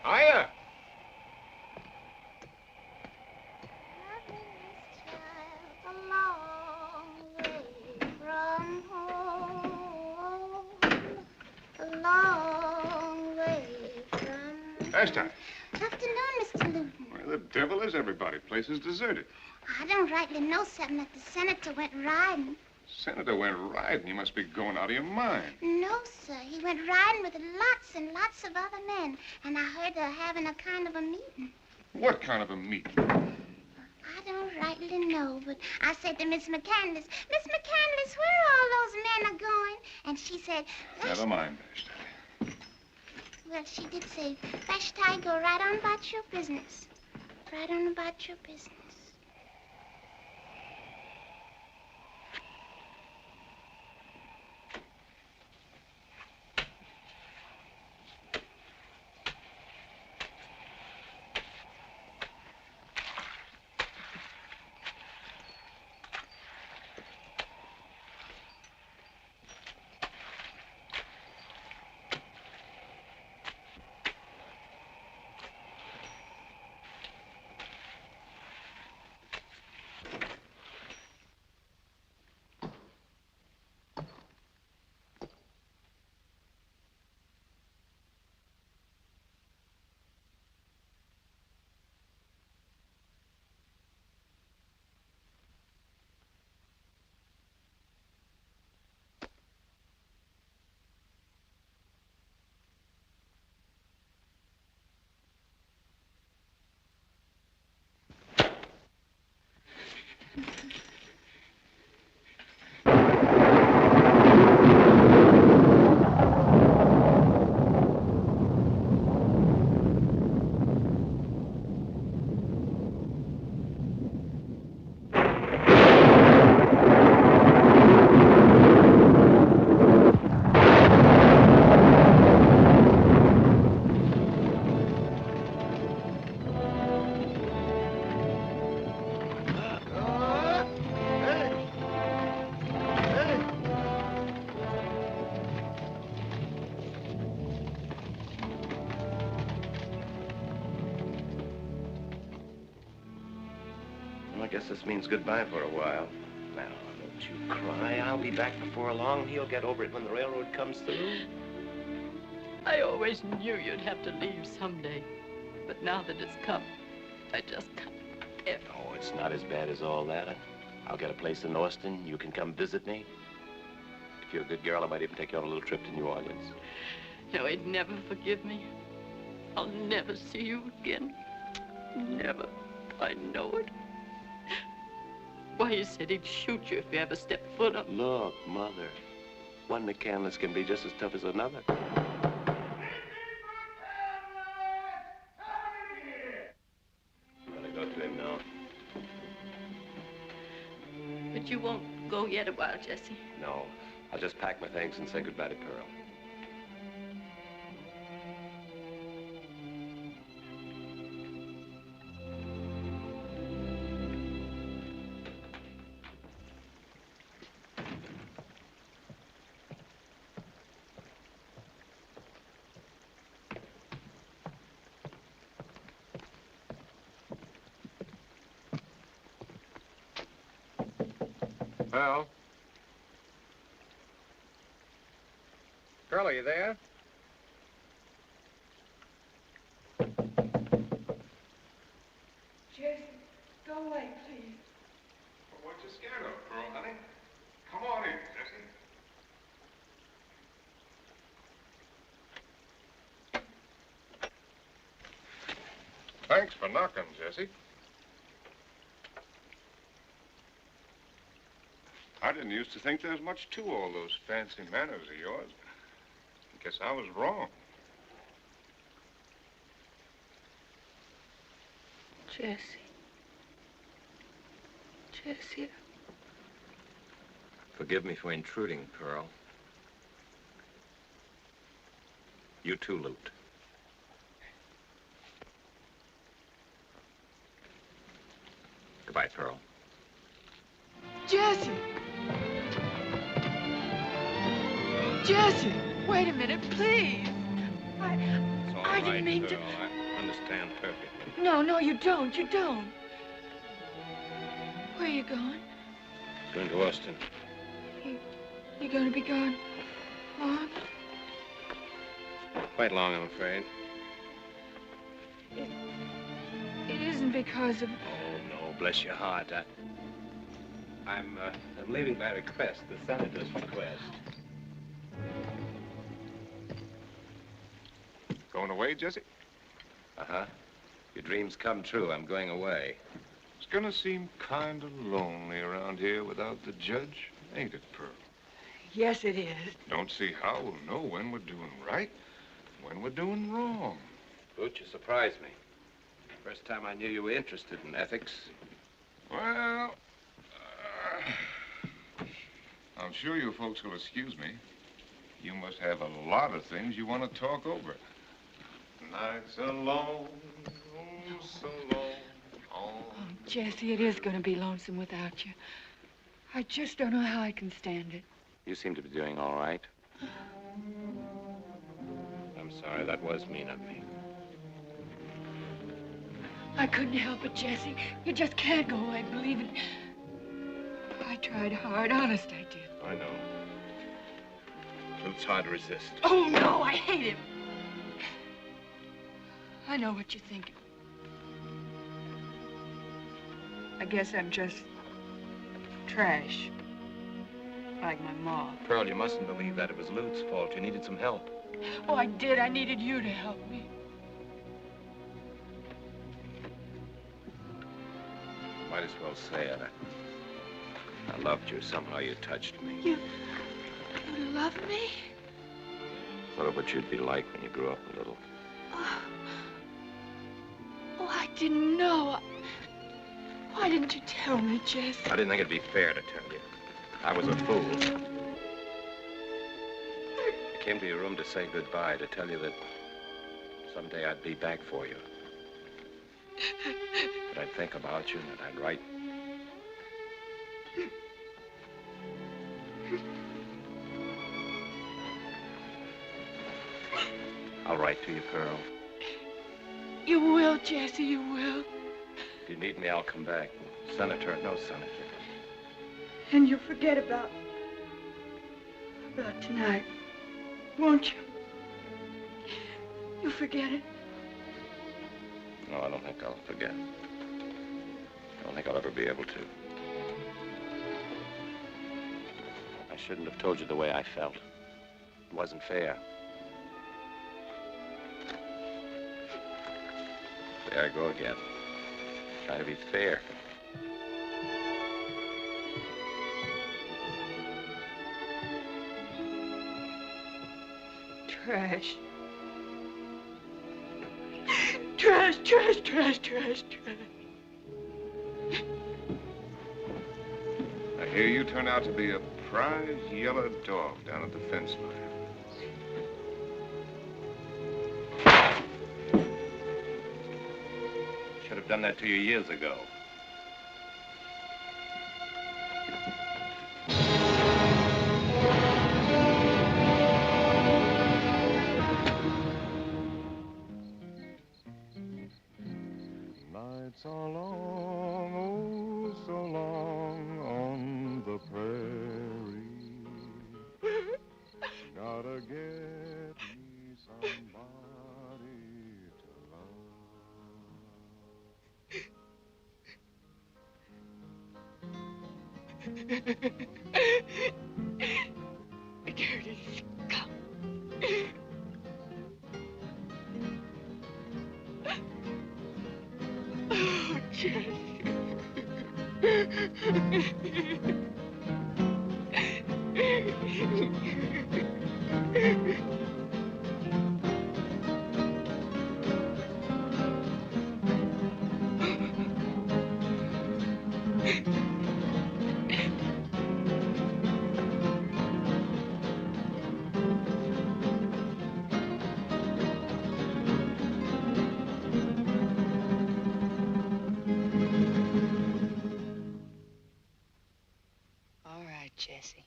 Hiya. Vashti. Afternoon, Mr. Luton. Where the devil is everybody? Place is deserted. I don't rightly know something that the senator went riding. Senator went riding. You must be going out of your mind. No, sir. He went riding with lots and lots of other men. And I heard they're having a kind of a meeting. What kind of a meeting? I don't rightly know, but I said to Miss McCandless, Miss McCandless, where all those men are going? And she said, Never mind, Vashti. well, she did say, Vashti, go right on about your business. Right on about your business. I guess this means goodbye for a while. Now, don't you cry. I'll be back before long. He'll get over it when the railroad comes through. I always knew you'd have to leave someday. But now that it's come, I just can't. Oh, it's not as bad as all that. I'll get a place in Austin. You can come visit me. If you're a good girl, I might even take you on a little trip to New Orleans. No, he'd never forgive me. I'll never see you again. Never. I know it. Why, he said he'd shoot you if you ever stepped foot up. Look, Mother, one McCandless can be just as tough as another. Gotta go to him now. But you won't go yet a while, Jesse. No, I'll just pack my things and say goodbye to Pearl. Pearl? Pearl, are you there? Jesse, go away, please. What you scared of, Pearl, honey? Come on in, Jesse. Thanks for knocking, Jesse. I didn't used to think there was much to all those fancy manners of yours. I guess I was wrong. Jesse. Jesse. Forgive me for intruding, Pearl. You too, Lute. Goodbye, Pearl. Jesse! Jesse! Wait a minute, please. It's all I didn't right, mean Pearl. to. I understand perfectly. No, you don't. You don't. Where are you going? Going to Austin. You're going to be gone long? Quite long, I'm afraid. It isn't because of... Oh, no, bless your heart. I'm leaving by request, the senator's request. Going away, Jesse? Uh-huh. Your dreams come true. I'm going away. It's gonna seem kind of lonely around here without the judge, ain't it, Pearl? Yes, it is. Don't see how we'll know when we're doing right, when we're doing wrong. Boot, you surprised me. First time I knew you were interested in ethics. Well, I'm sure you folks will excuse me. You must have a lot of things you want to talk over. Nights are long, oh, so long. Oh, Jesse, it is going to be lonesome without you. I just don't know how I can stand it. You seem to be doing all right. I'm sorry, that was mean of me. I couldn't help it, Jesse. You just can't go away, believe it. I tried hard, honest I did. I know. It's hard to resist. Oh, no, I hate him. I know what you're thinking. I guess I'm just trash. Like my mom. Pearl, you mustn't believe that. It was Lute's fault. You needed some help. Oh, I did. I needed you to help me. Might as well say it. I loved you. Somehow you touched me. You love me? Thought of what you'd be like when you grew up a little. Oh, I didn't know. Why didn't you tell me, Jesse? I didn't think it'd be fair to tell you. I was a fool. I came to your room to say goodbye, to tell you that someday I'd be back for you. That I'd think about you and that I'd write. I'll write to you, Pearl. You will, Jesse, you will. If you need me, I'll come back. Senator or no senator. And you'll forget about tonight, won't you? You'll forget it. No, I don't think I'll forget. I don't think I'll ever be able to. I shouldn't have told you the way I felt. It wasn't fair. There I go again. Trying to be fair. Trash. Trash, trash, trash, trash, trash. I hear you turned out to be a prize yellow dog down at the fence line. Should have done that to you years ago. Nights are long, oh, so long on the prairie. Gotta get me somebody to Dirty scum. Oh, Jesse. All right, Jesse.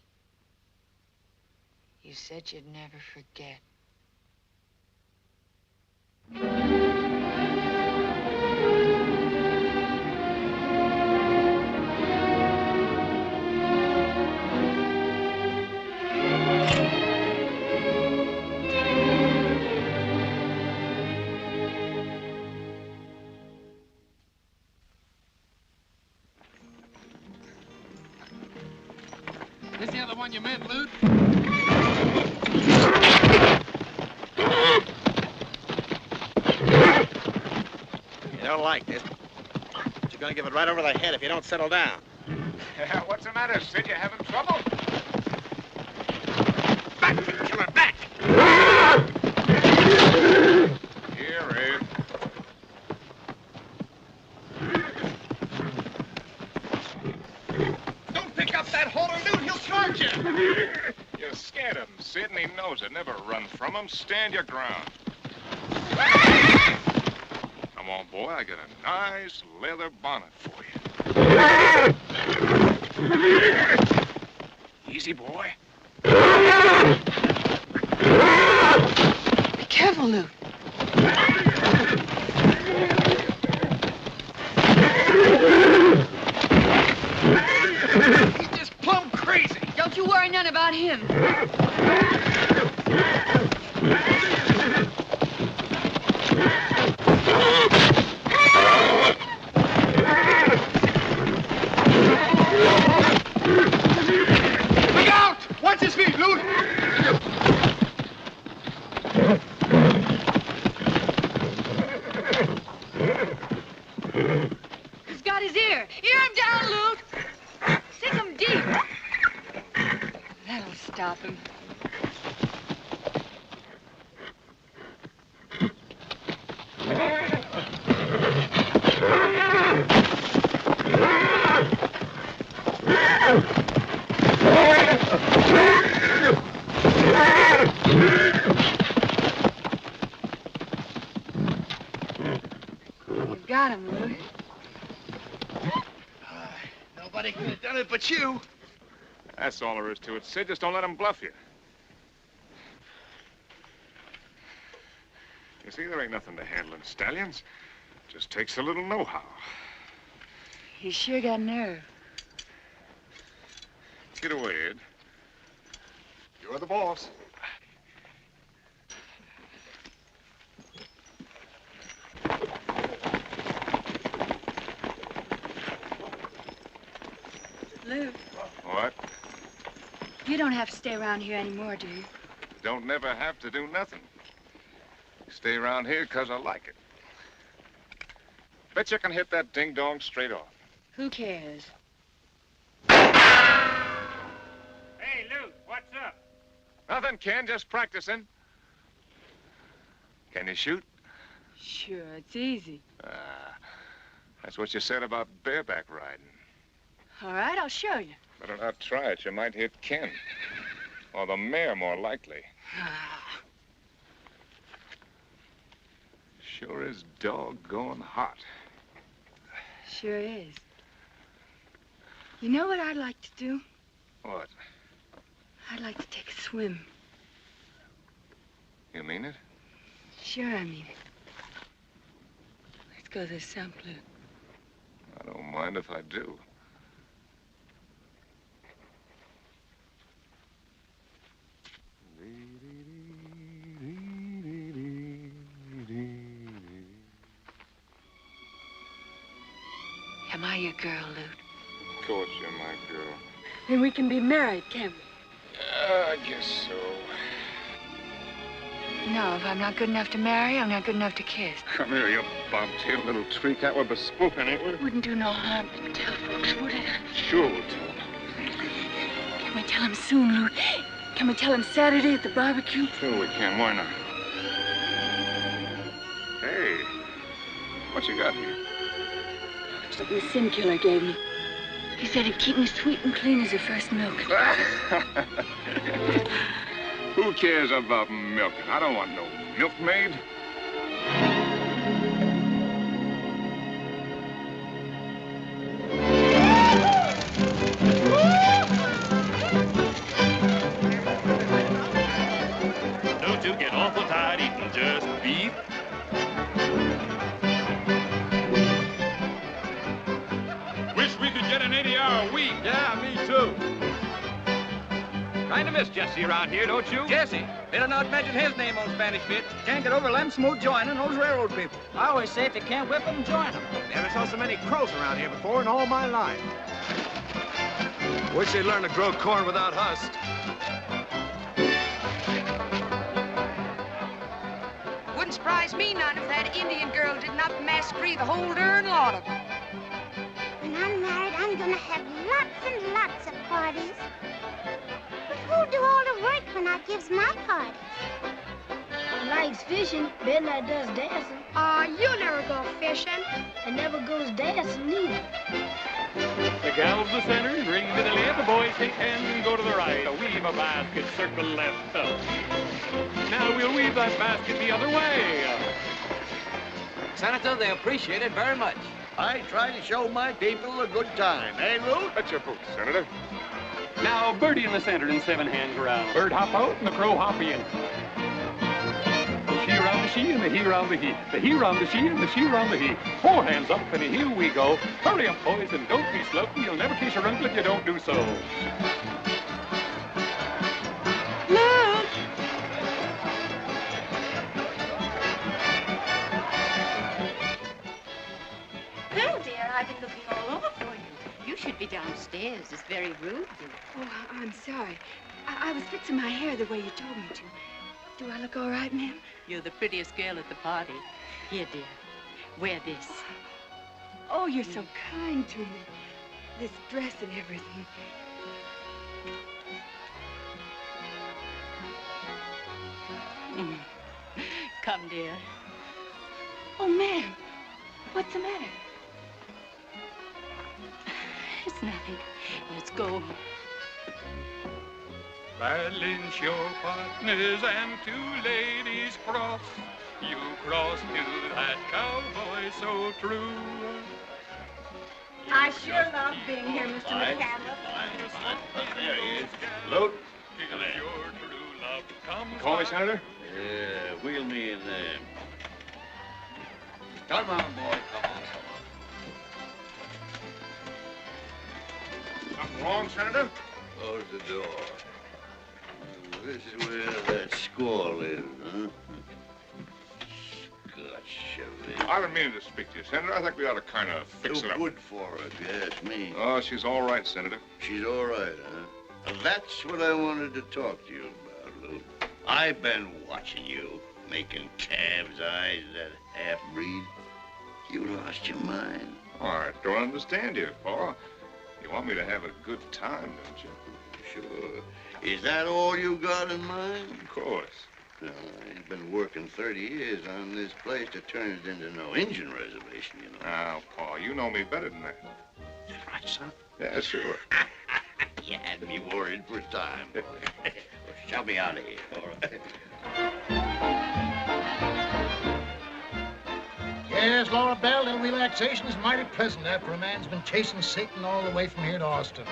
You said you'd never forget. This the other one you meant, Lute? You don't like this, but you're gonna give it right over the head if you don't settle down. Yeah, what's the matter, Sid? You having trouble? Back, killer, back! Here, Ed. Don't pick up that holder, Newt. He'll charge you. You're scared of him, Sid, and he knows it. Never run from him. Stand your ground. Come on, boy. I got a nice leather bonnet for you. Easy, boy. Be careful, Lou. He's just plumb crazy. Don't you worry none about him. Look out! Watch his feet, Lute! He's got his ear. Ear him down, Lute. Sink him deep. That'll stop him. You got him, Lute. Nobody could have done it but you. That's all there is to it, Sid. Just don't let him bluff you. You see, there ain't nothing to handling stallions. Just takes a little know-how. He's sure got nerve. Get away, Ed. You're the boss. Lou, What? you don't have to stay around here anymore, do you? Don't never have to do nothing. Stay around here 'cause I like it. Bet you can hit that ding-dong straight off. Who cares? Hey, Luke, what's up? Nothing, Ken. Just practicing. Can you shoot? Sure, it's easy. That's what you said about bareback riding. All right, I'll show you. Better not try it. You might hit Ken. Or the mare, more likely. Sure is doggone hot. Sure is. You know what I'd like to do? What? I'd like to take a swim. You mean it? Sure, I mean it. Let's go to the Simplot. I don't mind if I do. Am I your girl, Lute? Of course you're my girl. Then we can be married, can't we? I guess so. No, if I'm not good enough to marry, I'm not good enough to kiss. Come here, you bobtail little treat. That we're bespoken, ain't we? Wouldn't do no harm to tell folks, would it? Sure we'll tell them. Can we tell him soon, Lute? Can we tell him Saturday at the barbecue? Sure we can. Why not? Hey, what you got here? Something the sin killer gave me. He said it'd keep me sweet and clean as the first milk. Who cares about milking? I don't want no milkmaid. Don't you get awful tired eating just beef? Wish we could get an 80-hour week. Yeah, me too. Kind of miss Jesse around here, don't you? Jesse? Better not mention his name on Spanish Bit. Can't get over them smooth joining those railroad people. I always say if you can't whip them, join them. Never saw so many crows around here before in all my life. Wish they'd learn to grow corn without husk. Wouldn't surprise me none if that Indian girl did not massacre the whole darn lot of them. When I'm married, I'm gonna have lots and lots of parties. But who'll do all the work when I gives my parties? Likes fishing, Bedlight does dancing. You never go fishing. And never goes dancing neither. The gals the center, ring to the left, the boys take hands and go to the right. Weave a basket, circle left. Now we'll weave that basket the other way. Senator, they appreciate it very much. I try to show my people a good time, eh, Root? That's your boots, Senator. Now Birdie in the center in 7 hands around. Bird hop out and the crow hop in. She round the she and the he round the he. The he round the she and the she round the he. 4 hands up and here we go. Hurry up, boys, and don't be slow. You'll never kiss your uncle if you don't do so. Look! Well, dear, I've been looking all over for you. You should be downstairs. It's very rude, dear. Oh, I'm sorry. I was fixing my hair the way you told me to. Do I look all right, ma'am? You're the prettiest girl at the party. Here, dear, wear this. Oh, you're so kind to me. This dress and everything. Come, dear. Oh, ma'am, what's the matter? It's nothing. Let's go. Balance your partners and 2 ladies cross. You cross to that cowboy so true. I sure love being here, Mr. McCandless. There he is. Loot. Till your true love comes. Call me, Senator? Yeah, wheel me in there. Come on, boy, come on. Something wrong, Senator? Close the door. This is where that squall is, huh? Scotch. I've been meaning to speak to you, Senator. I think we ought to kind of fix it up. Good for her, if you ask me. Oh, she's all right, Senator. She's all right, huh? That's what I wanted to talk to you about, Lou. I've been watching you, making calves' eyes at that half-breed. You lost your mind. Oh, I don't understand you, Paul. You want me to have a good time, don't you? Sure. Is that all you got in mind? Of course. No, I ain't been working 30 years on this place to turn it into no Indian reservation, you know. Now, Paul, you know me better than that. Is that right, son? Yeah, sure. You had me worried for time, boy. Well, shove me out of here. All right. Yes, Laura Bell, a little relaxation is mighty pleasant after a man's been chasing Satan all the way from here to Austin.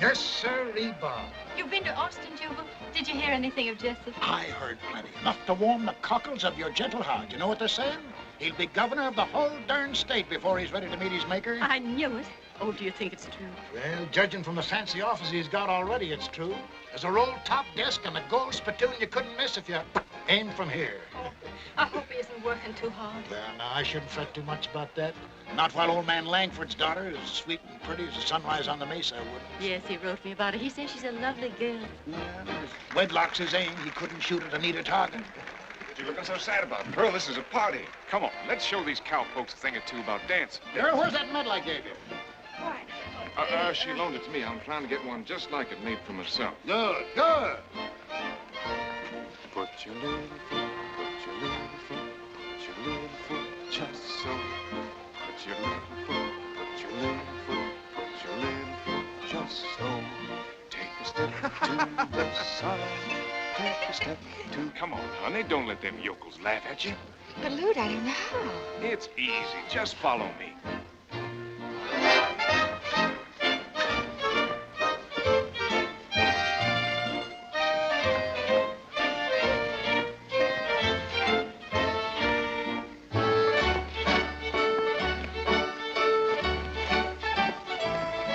Yes, sir, Bob. You've been to Austin, Jubal? Did you hear anything of Jessup? I heard plenty. Enough to warm the cockles of your gentle heart. You know what they're saying? He'll be governor of the whole darn state before he's ready to meet his maker. I knew it. Oh, do you think it's true? Well, judging from the fancy office he's got already, it's true. There's a roll top desk and a gold spittoon you couldn't miss if you aimed from here. I hope he isn't working too hard. Well, now, I shouldn't fret too much about that. Not while old man Langford's daughter is sweet and pretty as the sunrise on the mesa, I wouldn't. Yes, he wrote me about her. He says she's a lovely girl. If wedlock's his aim, he couldn't shoot at a neater target. What you looking so sad about, Pearl? This is a party. Come on, let's show these cowpokes a thing or two about dancing. Girl, where's that medal I gave you? What? She loaned it to me. I'm trying to get one just like it made for myself. Good, good. Put your little foot, put your little foot just so. Put your little foot, put your little foot, put your little foot just so. Take a step to the side, take a step to... Come on, honey, don't let them yokels laugh at you. But, Lute, I don't know how. It's easy. Just follow me.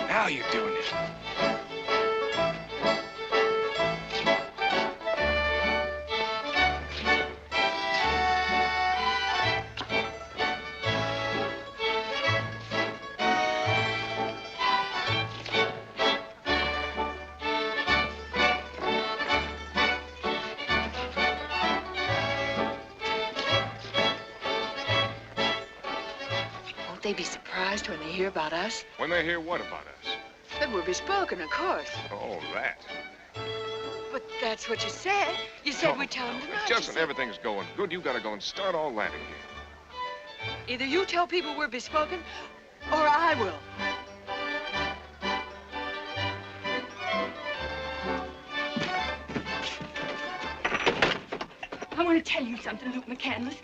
Now you're doing it. they be surprised when they hear about us? When they hear what about us? That we're bespoken, of course. Oh, that. But that's what you said. You said we'd tell them tonight. Just when everything's going good, you gotta go and start all that again. Either you tell people we're bespoken, or I will. I want to tell you something, Luke McCandless.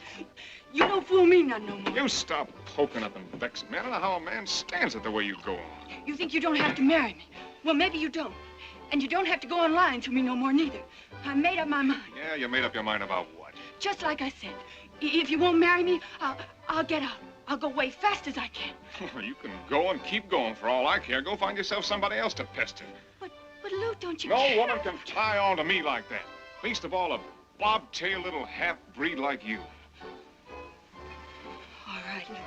You don't fool me none no more. You stop poking up and vexing me. I don't know how a man stands it the way you go on. You think you don't have to marry me. Well, maybe you don't. And you don't have to go on lying to me no more, neither. I made up my mind. Yeah, you made up your mind about what? Just like I said. If you won't marry me, I'll get out. I'll go away fast as I can. You can go and keep going for all I care. Go find yourself somebody else to pester. But Luke, don't you No care? woman can tie on to me like that. Least of all, a bobtail little half-breed like you. All right, Luke.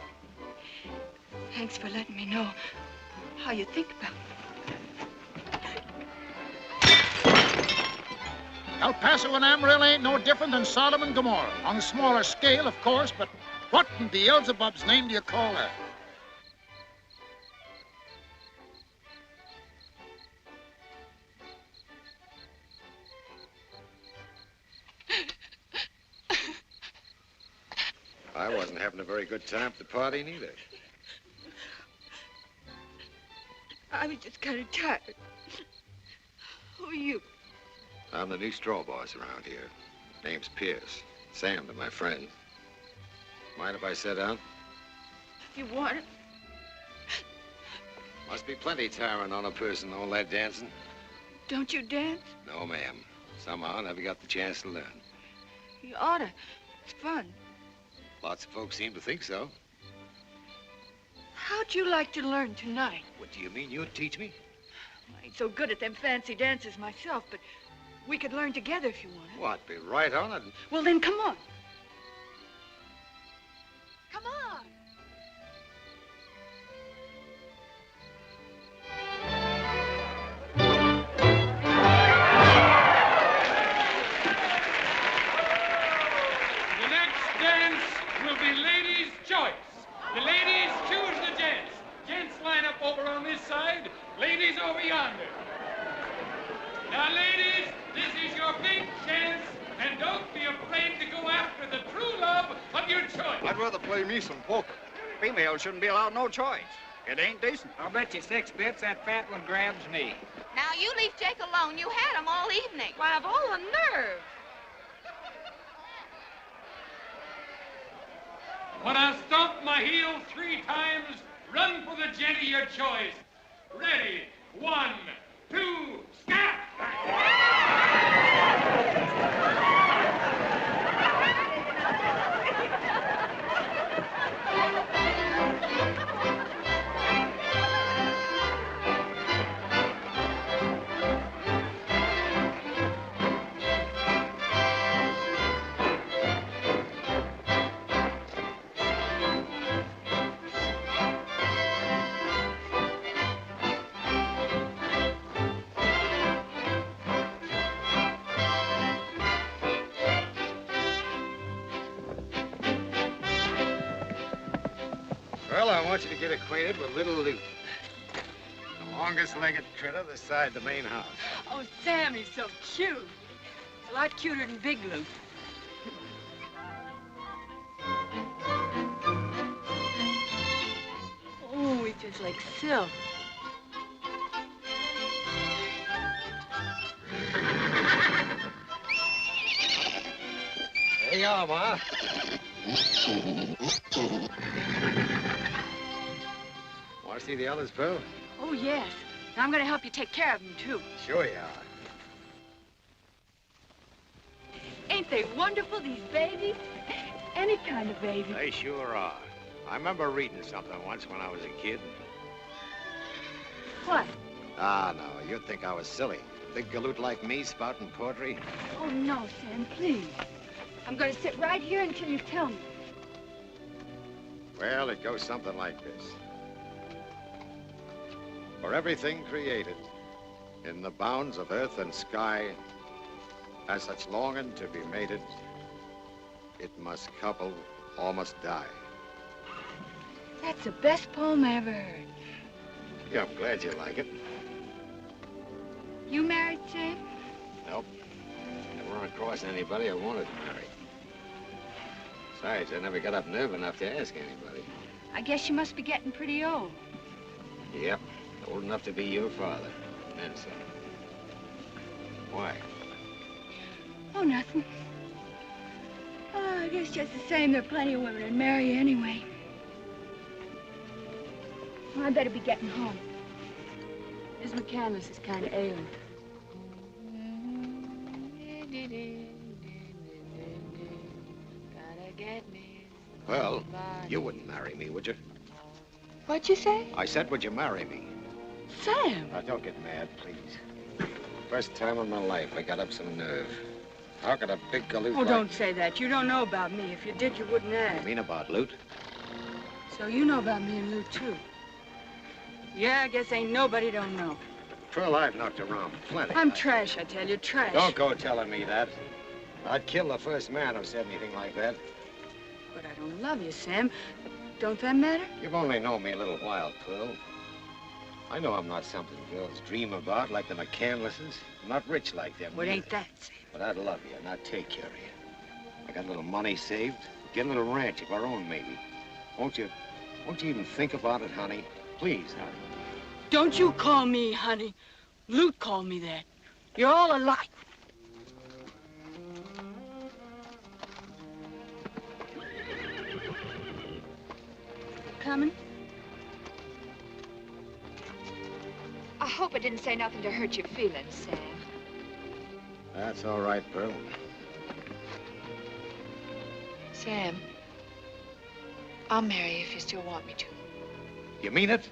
Thanks for letting me know how you think about me. El Paso and Amarillo ain't no different than Sodom and Gomorrah. On a smaller scale, of course, but what in Beelzebub's name do you call that? I wasn't having a very good time at the party, neither. I was just kind of tired. Who are you? I'm the new straw boss around here. Name's Pierce. Sam to my friend. Mind if I sit down? You want it? Must be plenty tiring on a person, all that dancing. Don't you dance? No, ma'am. Somehow I never got the chance to learn. You oughta. It's fun. Lots of folks seem to think so. How'd you like to learn tonight? What do you mean, you'd teach me? I ain't so good at them fancy dances myself, but we could learn together if you wanted. What, be right on it? Well, then come on. Come on. The next dance will be ladies' choice. The ladies choose the gents. Gents line up over on this side, ladies over yonder. Now, ladies, this is your big chance, and don't be afraid to go after the true love of your choice. I'd rather play me some poker. Females shouldn't be allowed no choice. It ain't decent. I'll bet you 6 bits that fat one grabs me. Now, you leave Jake alone. You had him all evening. Why, of all the nerve. When I stomp my heel 3 times, run for the gent of your choice. Ready? 1, 2, scat! Well, I want you to get acquainted with little Luke. The longest-legged critter this side of the main house. Oh, Sam, he's so cute. He's a lot cuter than Big Luke. Oh, he's just like silk. There you are, Ma. Want to see the others, Pearl? Oh, yes. Now I'm going to help you take care of them, too. Sure you are. Ain't they wonderful, these babies? Any kind of baby. They sure are. I remember reading something once when I was a kid. What? Ah, no, you'd think I was silly. Big galoot like me spouting poetry. Oh, no, Sam, please. I'm going to sit right here until you tell me. Well, it goes something like this. For everything created in the bounds of earth and sky has such longing to be mated, it must couple or must die. That's the best poem I ever heard. Yeah, I'm glad you like it. You married, Sam? Nope. Never run across anybody I wanted to marry. Besides, I never got up nerve enough to ask anybody. I guess you must be getting pretty old. Yep, old enough to be your father. And then some. Why? Oh, nothing. Oh, I guess just the same, there are plenty of women that'd marry you anyway. Well, I better be getting home. Miss McCandless is kind of ailing. Well, you wouldn't marry me, would you? What'd you say? I said, would you marry me? Sam! Now, don't get mad, please. First time in my life I got up some nerve. How could a big galoot Oh, don't say that. You don't know about me. If you did, you wouldn't ask. You mean about loot? So you know about me and Lou, too. Yeah, I guess ain't nobody don't know. Pearl, I've knocked around plenty. I'm trash, I tell you, trash. Don't go telling me that. I'd kill the first man who said anything like that. But I don't love you, Sam. Don't that matter? You've only known me a little while, Pearl. I know I'm not something girls dream about like the McCandlesses. I'm not rich like them. What ain't that, Sam? But I'd love you and I'd take care of you. I got a little money saved. Get a little ranch of our own, maybe. Won't you even think about it, honey? Please, honey. Don't you call me honey. Lute called me that. You're all alike. Coming? I hope I didn't say nothing to hurt your feelings, Sam. That's all right, Pearl. Sam, I'll marry you if you still want me to. You mean it?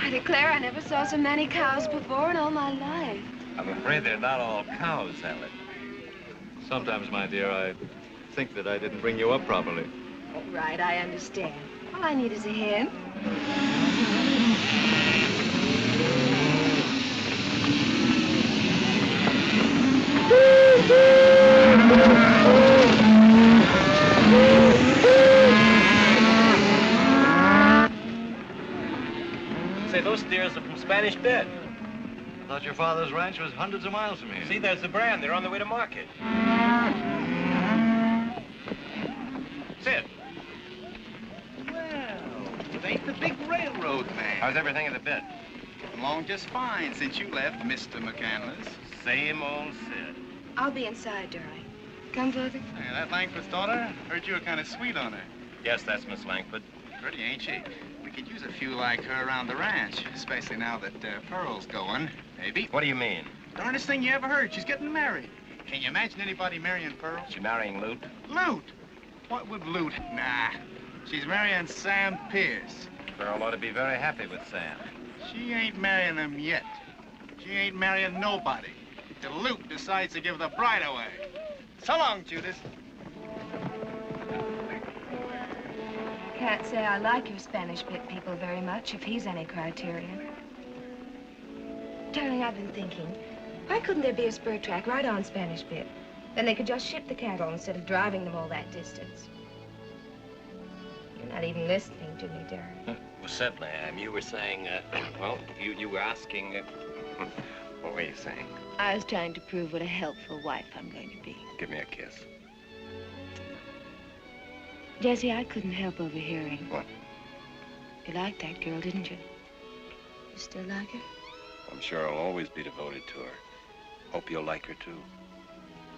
I declare I never saw so many cows before in all my life. I'm afraid they're not all cows, Helen. Sometimes, my dear, I think that I didn't bring you up properly. Oh, right, I understand. All I need is a hand. Say, those steers are from Spanish Bed. I thought your father's ranch was hundreds of miles from here. See, there's the brand. They're on the way to market. Sid. Well, it ain't the big railroad man. How's everything at the bit? Along just fine since you left, Mr. McCandless. Same old Sid. I'll be inside, darling. Come, Father. Hey, that Langford's daughter, heard you were kind of sweet on her. Yes, that's Miss Langford. Pretty, ain't she? We could use a few like her around the ranch, especially now that Pearl's going, maybe. What do you mean? Darndest thing you ever heard. She's getting married. Can you imagine anybody marrying Pearl? She marrying Lute? Lute? What would Lute? Nah. She's marrying Sam Pierce. Pearl ought to be very happy with Sam. She ain't marrying him yet. She ain't marrying nobody till Lute decides to give the bride away. So long, Judas. Can't say I like your Spanish Bit people very much, if he's any criterion. Darling, I've been thinking, why couldn't there be a spur track right on Spanish Bit? Then they could just ship the cattle instead of driving them all that distance. You're not even listening to me, darling. Well, certainly I am. You were saying, well, you were asking, what were you saying? I was trying to prove what a helpful wife I'm going to be. Give me a kiss. Jesse, I couldn't help overhearing. What? You liked that girl, didn't you? You still like her? I'm sure I'll always be devoted to her. Hope you'll like her, too.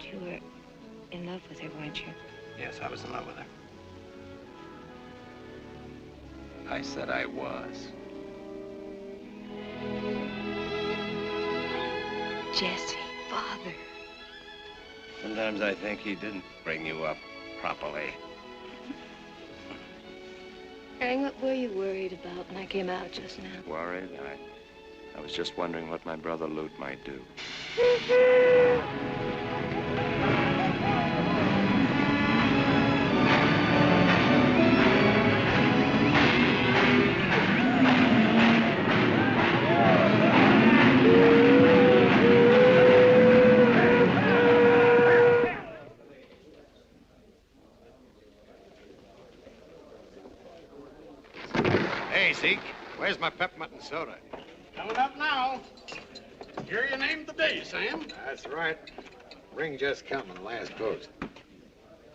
You were in love with her, weren't you? Yes, I was in love with her. I said I was. Jesse, Father. Sometimes I think he didn't bring you up properly. Hank, what were you worried about when I came out just now? Worried? I was just wondering what my brother Lute might do. Hey, Zeke, where's my peppermint and soda? Coming up now. Here you named the day, Sam. That's right. Ring just come on the last post.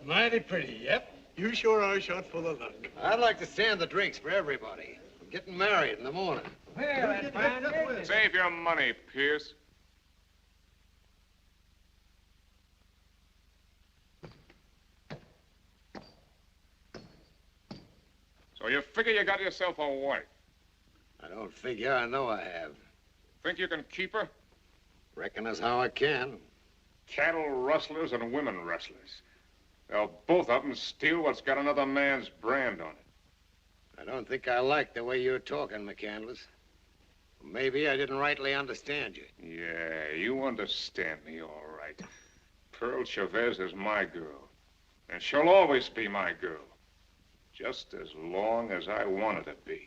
Mighty pretty, yep. You sure are shot full of luck. I'd like to stand the drinks for everybody. I'm getting married in the morning. Save your money, Pierce. So you figure you got yourself a wife? I don't figure. I know I have. Think you can keep her? Reckon that's how I can. Cattle rustlers and women rustlers. They'll both of them steal what's got another man's brand on it. I don't think I like the way you're talking, McCandless. Maybe I didn't rightly understand you. Yeah, you understand me all right. Pearl Chavez is my girl. And she'll always be my girl. Just as long as I want her to be.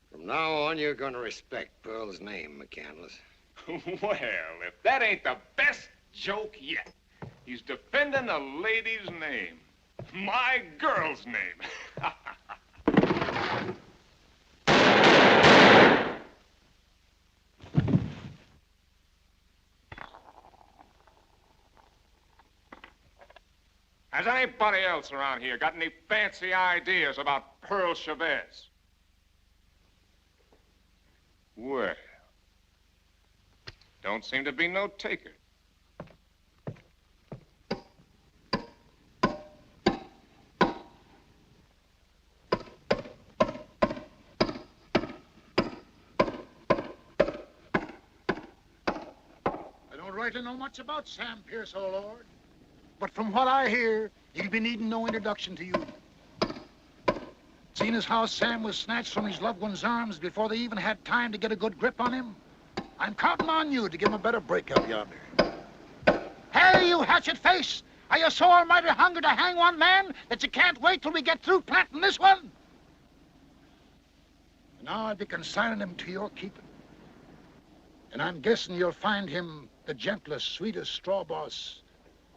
From now on, you're going to respect Pearl's name, McCandless. Well, if that ain't the best joke yet. He's defending a lady's name. My girl's name. Has anybody else around here got any fancy ideas about Pearl Chavez? Well, don't seem to be no taker. I don't rightly know much about Sam Pierce, oh Lord. But from what I hear, he'll be needing no introduction to you. Seeing as how Sam was snatched from his loved one's arms before they even had time to get a good grip on him, I'm counting on you to give him a better break up yonder. Hey, you hatchet face! Are you so almighty hungry to hang one man that you can't wait till we get through planting this one? Now I'll be consigning him to your keeping. And I'm guessing you'll find him the gentlest, sweetest straw boss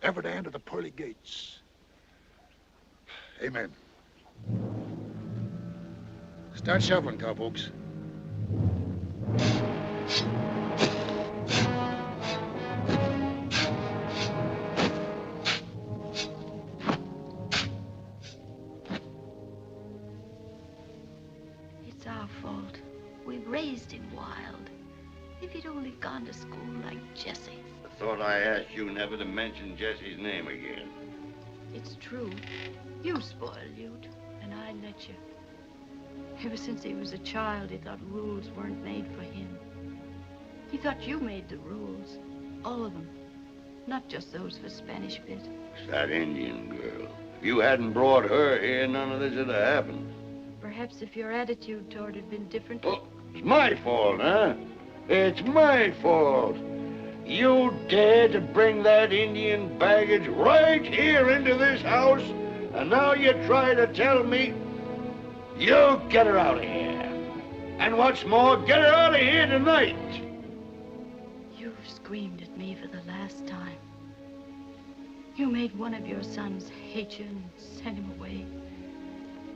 ever to enter the pearly gates. Amen. Start shoveling, cowpokes. It's our fault. We raised him wild. If he'd only gone to school like Jesse. I thought I asked you never to mention Jesse's name again. It's true. You spoiled Ute, and I let you. Ever since he was a child, he thought rules weren't made for him. He thought you made the rules. All of them. Not just those for Spanish Bit. It's that Indian girl. If you hadn't brought her here, none of this would have happened. Perhaps if your attitude toward it had been different. Oh, it's my fault, huh? It's my fault. You dared to bring that Indian baggage right here into this house, and now you try to tell me you get her out of here. And what's more, get her out of here tonight. You've screamed at me for the last time. You made one of your sons hate you and send him away.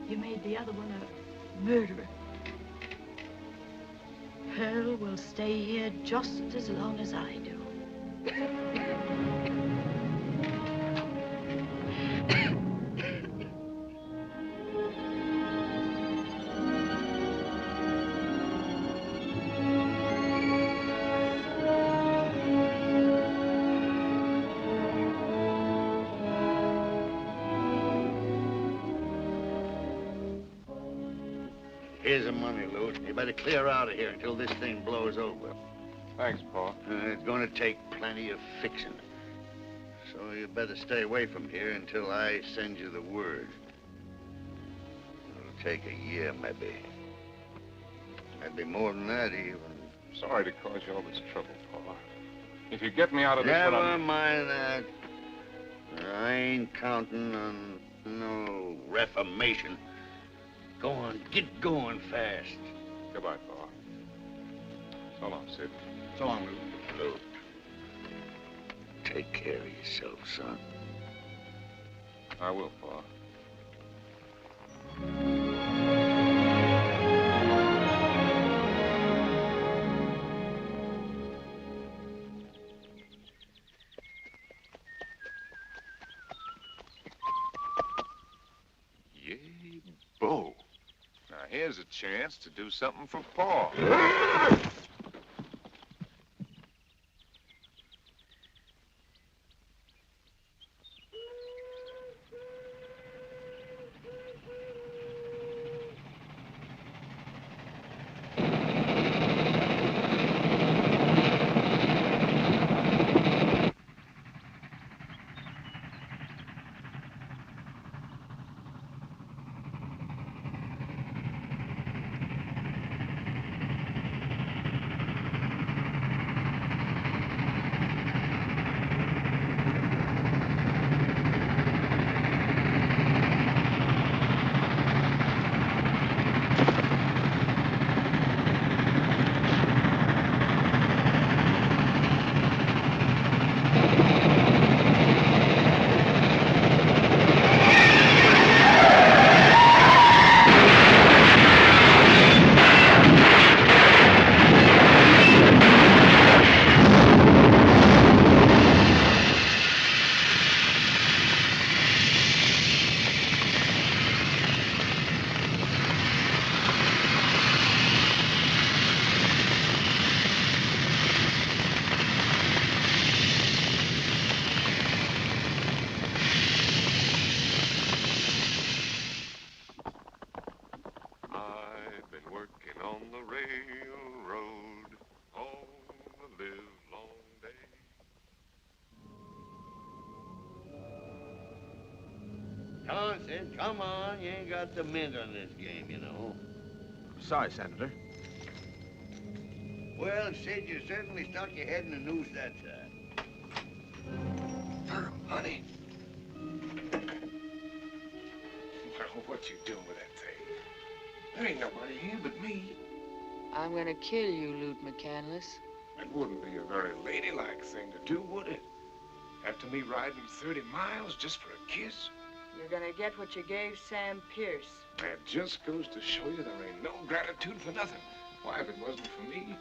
You made the other one a murderer. Pearl will stay here just as long as I do. Here's the money, Lute. You better clear out of here until this thing blows over. Thanks, Paul. It's going to take plenty of fixing. Oh, you better stay away from here until I send you the word. It'll take a year, maybe. Maybe more than that, even. Sorry to cause you all this trouble, Pa. If you get me out of this one, Never mind that. I ain't counting on no reformation. Go on, get going fast. Goodbye, Pa. So long, Sid. So long, Lou. Lou, take care of yourself, son. I will, Pa. Yay, Bo. Now, here's a chance to do something for Pa. Come on, Sid, come on. You ain't got the mint on this game, you know. Sorry, Senator. Well, Sid, you certainly stuck your head in the noose that time. Pearl, honey. Well, what you doing with that thing? There ain't nobody here but me. I'm gonna kill you, Lute McCandless. It wouldn't be a very ladylike thing to do, would it? After me riding 30 miles just for a kiss? You're gonna get what you gave Sam Pierce. That just goes to show you there ain't no gratitude for nothing. Why, if it wasn't for me,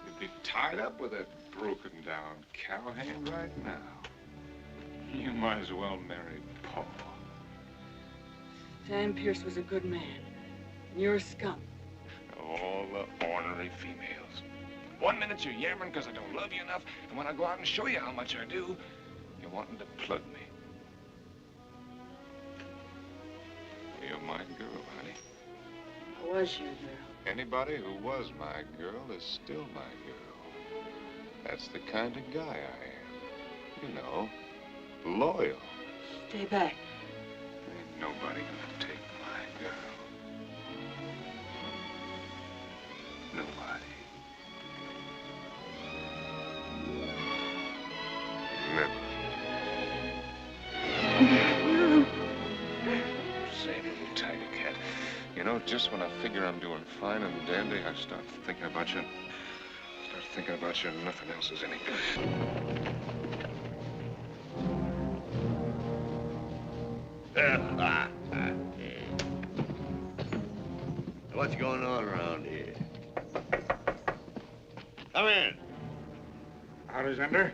you'd be tied up with that broken-down cowhand right now. You might as well marry Paul. Sam Pierce was a good man. And you're a scum. All the ornery females. One minute you're yammering because I don't love you enough, and when I go out and show you how much I do, you're wanting to plug me. You're my girl, honey. I was your girl. Anybody who was my girl is still my girl. That's the kind of guy I am. You know, loyal. Stay back. Ain't nobody gonna take my girl. Nobody. Never. Same little tiger cat. You know, just when I figure I'm doing fine and dandy, I start thinking about you. Start thinking about you and nothing else is any good. What's going on around here? Come in. Howdy, Zender.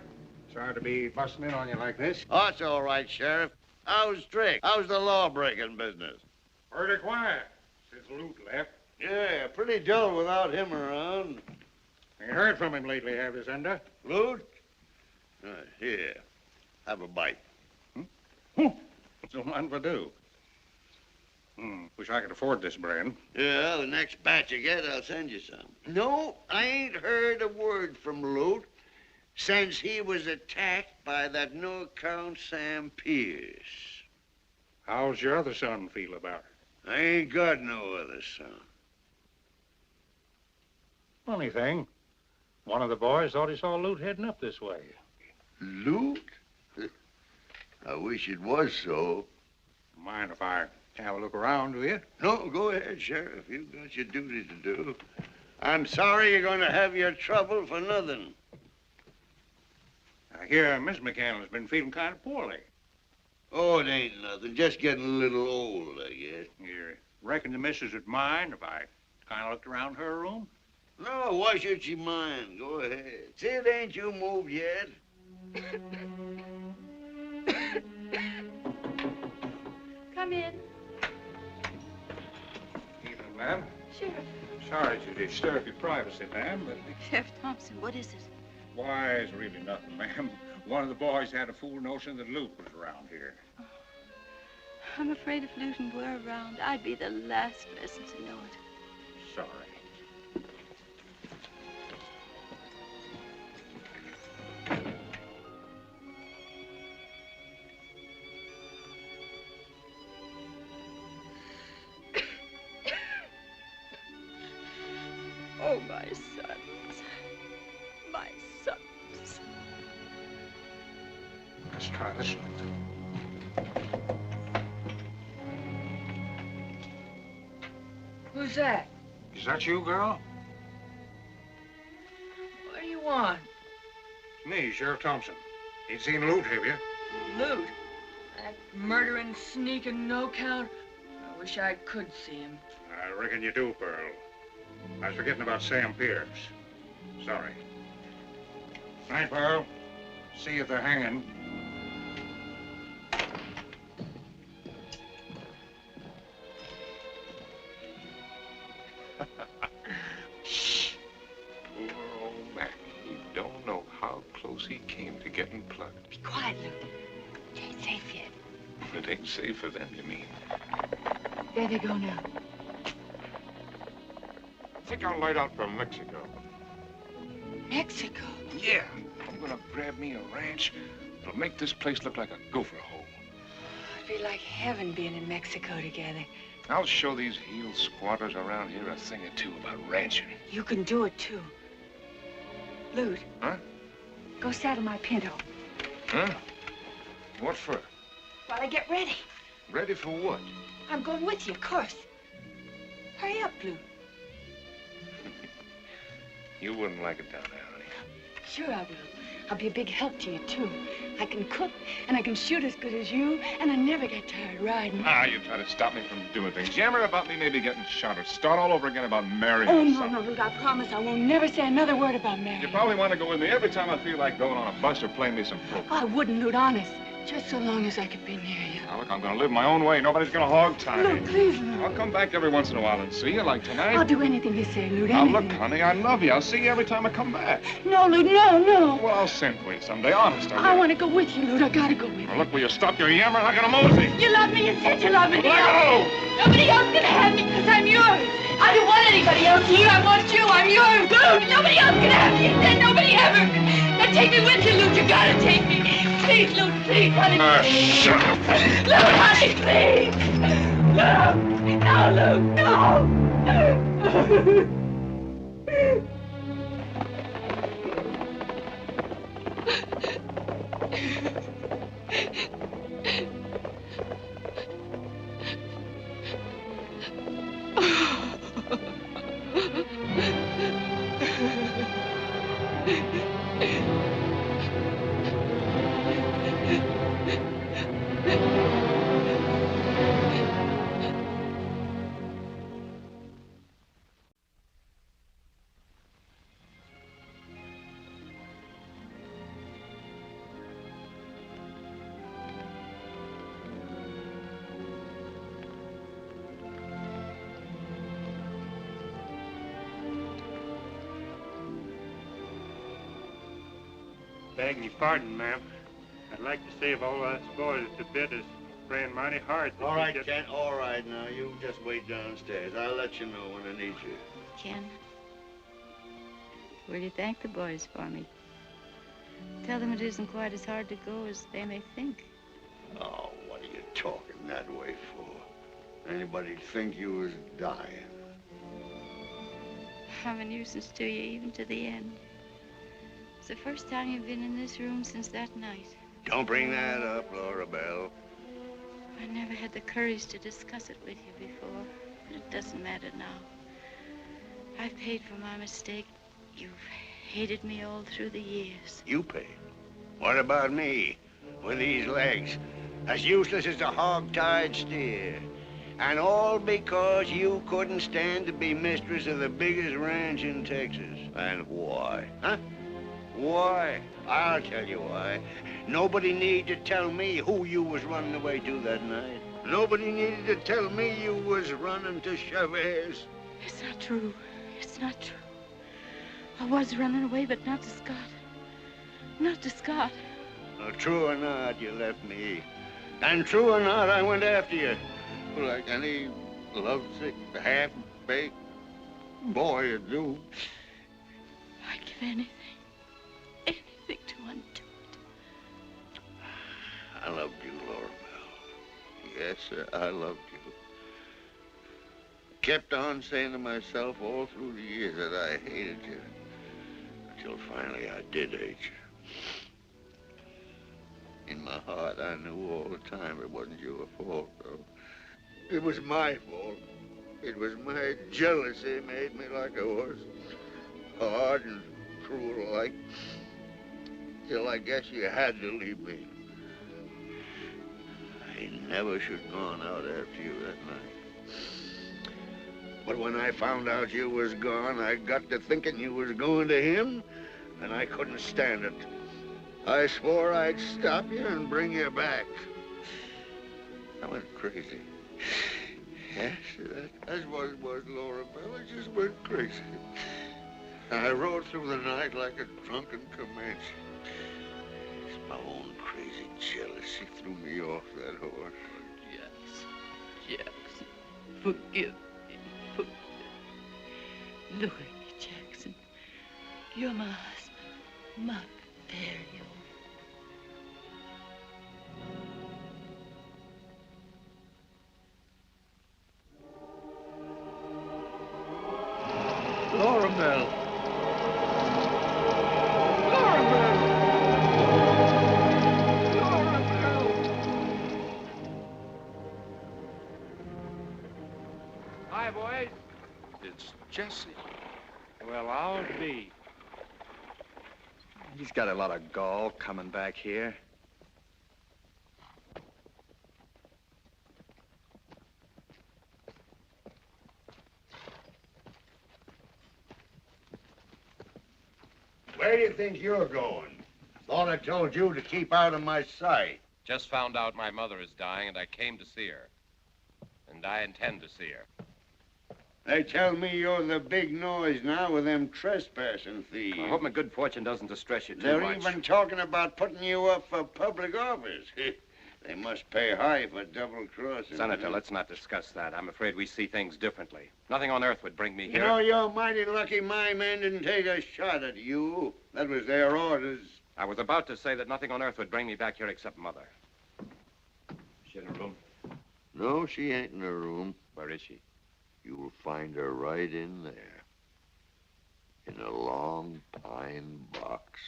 Sorry to be busting in on you like this. Oh, it's all right, Sheriff. How's Trick? How's the law-breaking business? Pretty quiet since Lute left. Yeah, pretty dull without him around. Ain't heard from him lately, have you, Zender? Lute? Here. Have a bite. So mind for do. Wish I could afford this brand. Yeah, the next batch you get, I'll send you some. No, I ain't heard a word from Lute since he was attacked by that no-account Sam Pierce. How's your other son feel about it? I ain't got no other son. Funny thing, one of the boys thought he saw Loot heading up this way. Loot? I wish it was so. Mind if I have a look around, do you? No, go ahead, Sheriff. You've got your duty to do. I'm sorry you're going to have your trouble for nothing. I hear Miss McCandless's been feeling kind of poorly. Oh, it ain't nothing. Just getting a little old, I guess. You reckon the missus would mind if I kind of looked around her room? No, why should she mind? Go ahead. See, it ain't you moved yet. Come in. Evening, ma'am. Sheriff. Sorry to disturb your privacy, ma'am, but... Sheriff Thompson, what is it? Why, it's really nothing, ma'am. One of the boys had a fool notion that Luke was around here. I'm afraid if Luton were around, I'd be the last person to know it. Sorry. Oh, my sons. My sons. Let's try this one. Who's that? Is that you, girl? What do you want? Me, Sheriff Thompson. Ain't seen Loot, have you? Loot? That murdering, sneaking no-count? I wish I could see him. I reckon you do, Pearl. I was forgetting about Sam Pierce. Sorry. Night, Pearl. See if they're hanging. Shh. Poor old Mac. You don't know how close he came to getting plugged. Be quiet, Luke. It ain't safe yet. It ain't safe for them, you mean? There they go now. I think I'll light out for Mexico. Mexico? Yeah. I'm gonna grab me a ranch. It'll make this place look like a gopher hole. It'd be like heaven being in Mexico together. I'll show these heel squatters around here a thing or two about ranching. You can do it, too. Loot. Huh? Go saddle my pinto Huh? What for? while I get ready. Ready for what? I'm going with you, of course. Hurry up, Loot. You wouldn't like it down there, honey. Sure I will. I'll be a big help to you, too. I can cook, and I can shoot as good as you, and I never get tired riding. Ah, you try to stop me from doing things. Yammer about me maybe getting shot or start all over again about marrying Oh, or no, something. no, Luke, I promise I won't never say another word about marriage. You probably want to go with me every time I feel like going on a bus or playing me some poker. I wouldn't, Luke, honest. Just so long as I could be near you. Now, look, I'm going to live my own way. Nobody's going to hog tie me. Luke, please, Luke. I'll come back every once in a while and see you, like tonight. I'll do anything you say, Luke, Now, anything. look, honey, I love you. I'll see you every time I come back. No, Luke, no, no. Well, I'll send for you someday, honest. I want to go with you, Luke. I gotta go with you. Now, look, will you stop your yammering? I'm going to mosey. You love me. You said you love me. Let go! Nobody else can have me because I'm yours. I don't want anybody else here. I want you. I'm yours. Luke, nobody else can have me. You said nobody ever. Now take me with you, Luke. You gotta take me. Please, Luke, please, honey. Shut up. Luke, honey, please. Luke. No, Luke, no. Begging your pardon, ma'am. I'd like to say of all us boys at the bit is praying mighty hard. All right, Ken, all right now. You just wait downstairs. I'll let you know when I need you. Ken, will you thank the boys for me? Tell them it isn't quite as hard to go as they may think. Oh, what are you talking that way for? Anybody'd think you was dying. I'm a nuisance to you, even to the end. It's the first time you've been in this room since that night. Don't bring that up, Laura Bell. I never had the courage to discuss it with you before. It doesn't matter now. I've paid for my mistake. You've hated me all through the years. You paid. What about me? With these legs, as useless as a hog-tied steer. And all because you couldn't stand to be mistress of the biggest ranch in Texas. And why? Huh? Why? I'll tell you why. Nobody needed to tell me who you was running away to that night. Nobody needed to tell me you was running to Chavez. It's not true. It's not true. I was running away, but not to Scott. Not to Scott. Well, true or not, you left me. And true or not, I went after you. Like any lovesick, half-baked boy would do. I'd give anything to undo it. I loved you, Laura Bell. Yes, sir, I loved you. Kept on saying to myself all through the years that I hated you. Until finally I did hate you. In my heart, I knew all the time it wasn't your fault, though. It was my fault. It was my jealousy made me like I was. Hard and cruel like. Till I guess you had to leave me. I never should have gone out after you that night. But when I found out you was gone, I got to thinking you was going to him, and I couldn't stand it. I swore I'd stop you and bring you back. I went crazy. Yes, that's what it was, Laura Bell. I just went crazy. I rode through the night like a drunken Comanche. It's my own crazy jealousy threw me off that horse. Jackson, forgive me. Look at me, Jackson. You're my husband, my very own. Laura Bell. Laura Bell. Laura Bell. Hi, boys. It's Jesse. Well, I'll be. He's got a lot of gall coming back here. Where do you think you're going? Thought I told you to keep out of my sight. Just found out my mother is dying, and I came to see her. And I intend to see her. They tell me you're the big noise now with them trespassing thieves. I hope my good fortune doesn't distress you too They're much. even talking about putting you up for public office. They must pay high for double-crossing. Senator, let's not discuss that. I'm afraid we see things differently. Nothing on earth would bring me You here. know, you're mighty lucky my men didn't take a shot at you. That was their orders. I was about to say that nothing on earth would bring me back here except Mother. Is she in her room? No, she ain't in her room. Where is she? You'll find her right in there. In a long pine box.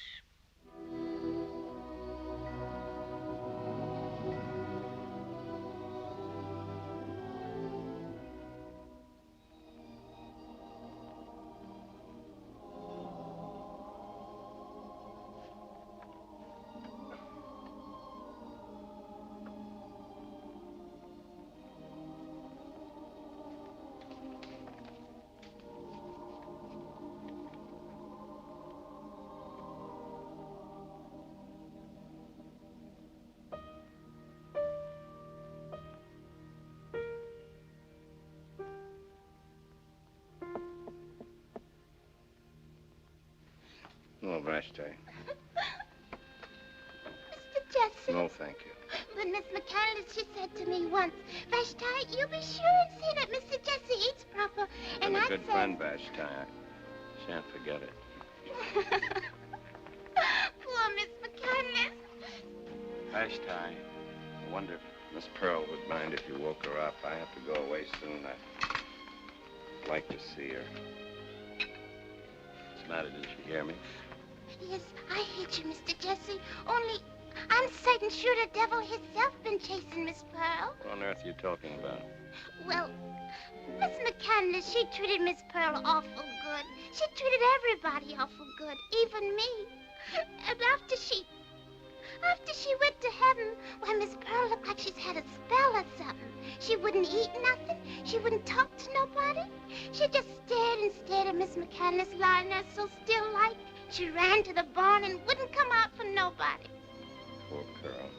No, Vashti. Mr. Jesse. No, thank you. But Miss McCandless, she said to me once, Vashti, you be sure and see that Mr. Jesse eats proper. I'm And a I good said, friend, Vashti. I shan't forget it. Poor Miss McCandless. Hush, Ty. I wonder if Miss Pearl would mind if you woke her up. I have to go away soon. I'd like to see her. What's the matter? Didn't you hear me? Yes, I hate you, Mr. Jesse. Only, I'm certain sure the devil himself been chasing Miss Pearl. What on earth are you talking about? Well, Miss McCandless, she treated Miss Pearl awful good. She treated everybody awful good, even me. And after she went to heaven, why, Miss Pearl looked like she's had a spell or something. She wouldn't eat nothing. She wouldn't talk to nobody. She just stared and stared at Miss McCandless lying there so still like. She ran to the barn and wouldn't come out for nobody. Poor girl.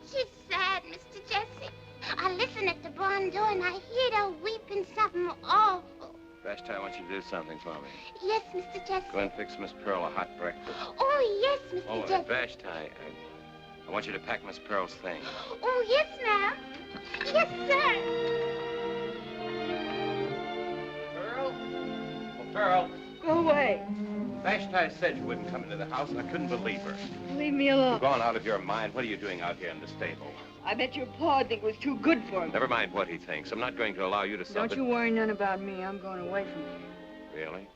She's sad, Mr. Jesse. I listen at the barn door and I hear her weeping something awful. Vashti, I want you to do something for me. Yes, Mr. Jesse. Go and fix Miss Pearl a hot breakfast. Oh, yes, Mr. Jesse. Vashti, I want you to pack Miss Pearl's things. Oh, yes, ma'am. Yes, sir. Pearl? Oh, Pearl. Go away. Vashti said you wouldn't come into the house, and I couldn't believe her. Leave me alone. You've gone out of your mind. What are you doing out here in the stable? I bet your pa would think it was too good for him. Never mind what he thinks. I'm not going to allow you to Don't you worry none about me. I'm going away from here. Really?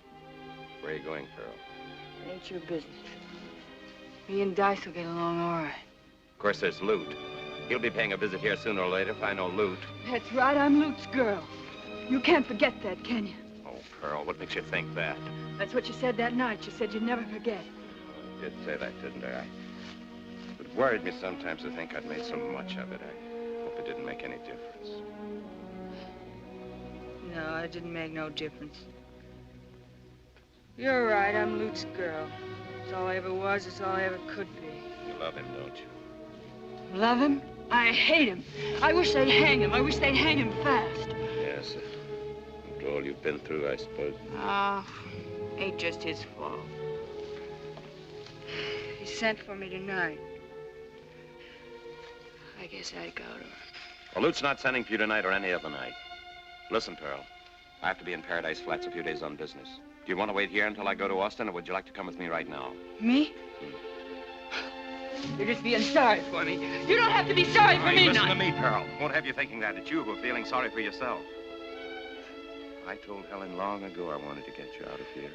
Where are you going, Pearl? It ain't your business. Me and Dice will get along all right. Of course, there's Loot. He'll be paying a visit here sooner or later if I know Loot. That's right. I'm Luke's girl. You can't forget that, can you? Oh, Pearl, what makes you think that? That's what you said that night. You said you'd never forget. I did say that, didn't I? It worried me sometimes to think I'd made so much of it. I hope it didn't make any difference. No, it didn't make no difference. You're right. I'm Luke's girl. It's all I ever was. It's all I ever could be. You love him, don't you? Love him? I hate him. I wish they'd hang him. I wish they'd hang him fast. Yes. After all you've been through, I suppose. Ah, ain't just his fault. He sent for me tonight. I guess I'd go to her. Well, Lute's not sending for you tonight or any other night. Listen, Pearl. I have to be in Paradise Flats a few days on business. Do you want to wait here until I go to Austin, or would you like to come with me right now? Me? You're just being sorry for me. You don't have to be sorry for me, listen to me, Pearl. Won't have you thinking that. It's you who are feeling sorry for yourself. I told Helen long ago I wanted to get you out of here.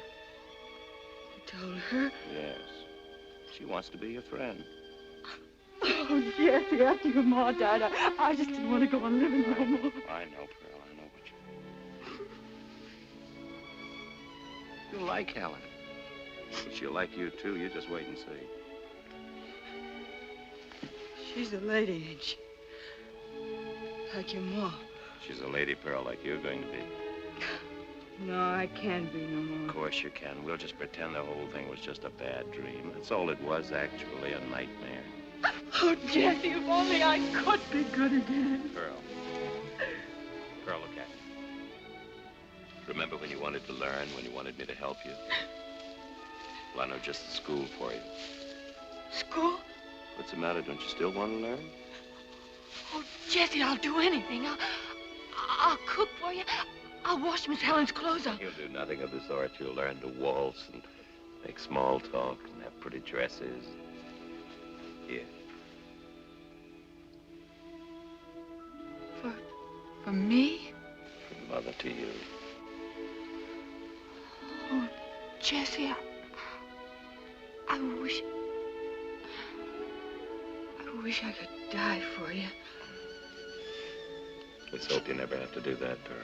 You told her? Yes. She wants to be your friend. Oh, Jesse, after your ma died, I just didn't want to go on living no more. I know, Pearl. I know what you... You like Helen. But she'll like you, too. You just wait and see. She's a lady, ain't she? Like your ma. She's a lady, Pearl, like you're going to be. No, I can't be no more. Of course you can. We'll just pretend the whole thing was just a bad dream. That's all it was, actually, a nightmare. Oh, Jesse, if only I could be good again. Pearl. Pearl, look at me. Remember when you wanted to learn, when you wanted me to help you? Well, I know just the school for you. School? What's the matter? Don't you still want to learn? Oh, Jesse, I'll do anything. I'll cook for you. I'll wash Miss Helen's clothes up. You'll do nothing of the sort. You'll learn to waltz and make small talk and have pretty dresses. Here. For me? From Mother to you. Oh, Jesse, I wish I could die for you. Let's hope you never have to do that, Pearl.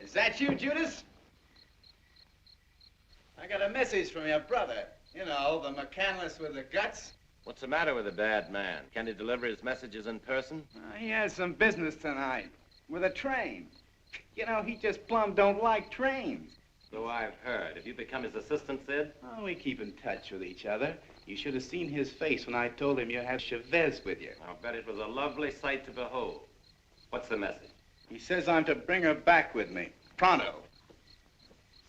Is that you, Judas? I got a message from your brother. You know, the McCandless with the guts. What's the matter with the bad man? Can he deliver his messages in person? He has some business tonight with a train. You know, he just plumb don't like trains. So I've heard. Have you become his assistant, Sid? Oh, we keep in touch with each other. You should have seen his face when I told him you had Chavez with you. I'll bet it was a lovely sight to behold. What's the message? He says I'm to bring her back with me. Pronto.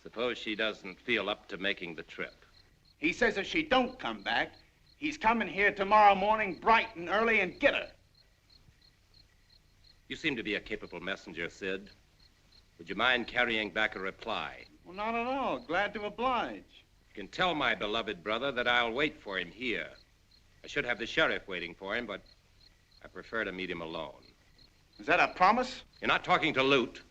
Suppose she doesn't feel up to making the trip. He says if she don't come back, he's coming here tomorrow morning bright and early and get her. You seem to be a capable messenger, Sid. Would you mind carrying back a reply? Well, not at all. Glad to oblige. You can tell my beloved brother that I'll wait for him here. I should have the sheriff waiting for him, but I prefer to meet him alone. Is that a promise? You're not talking to Lute.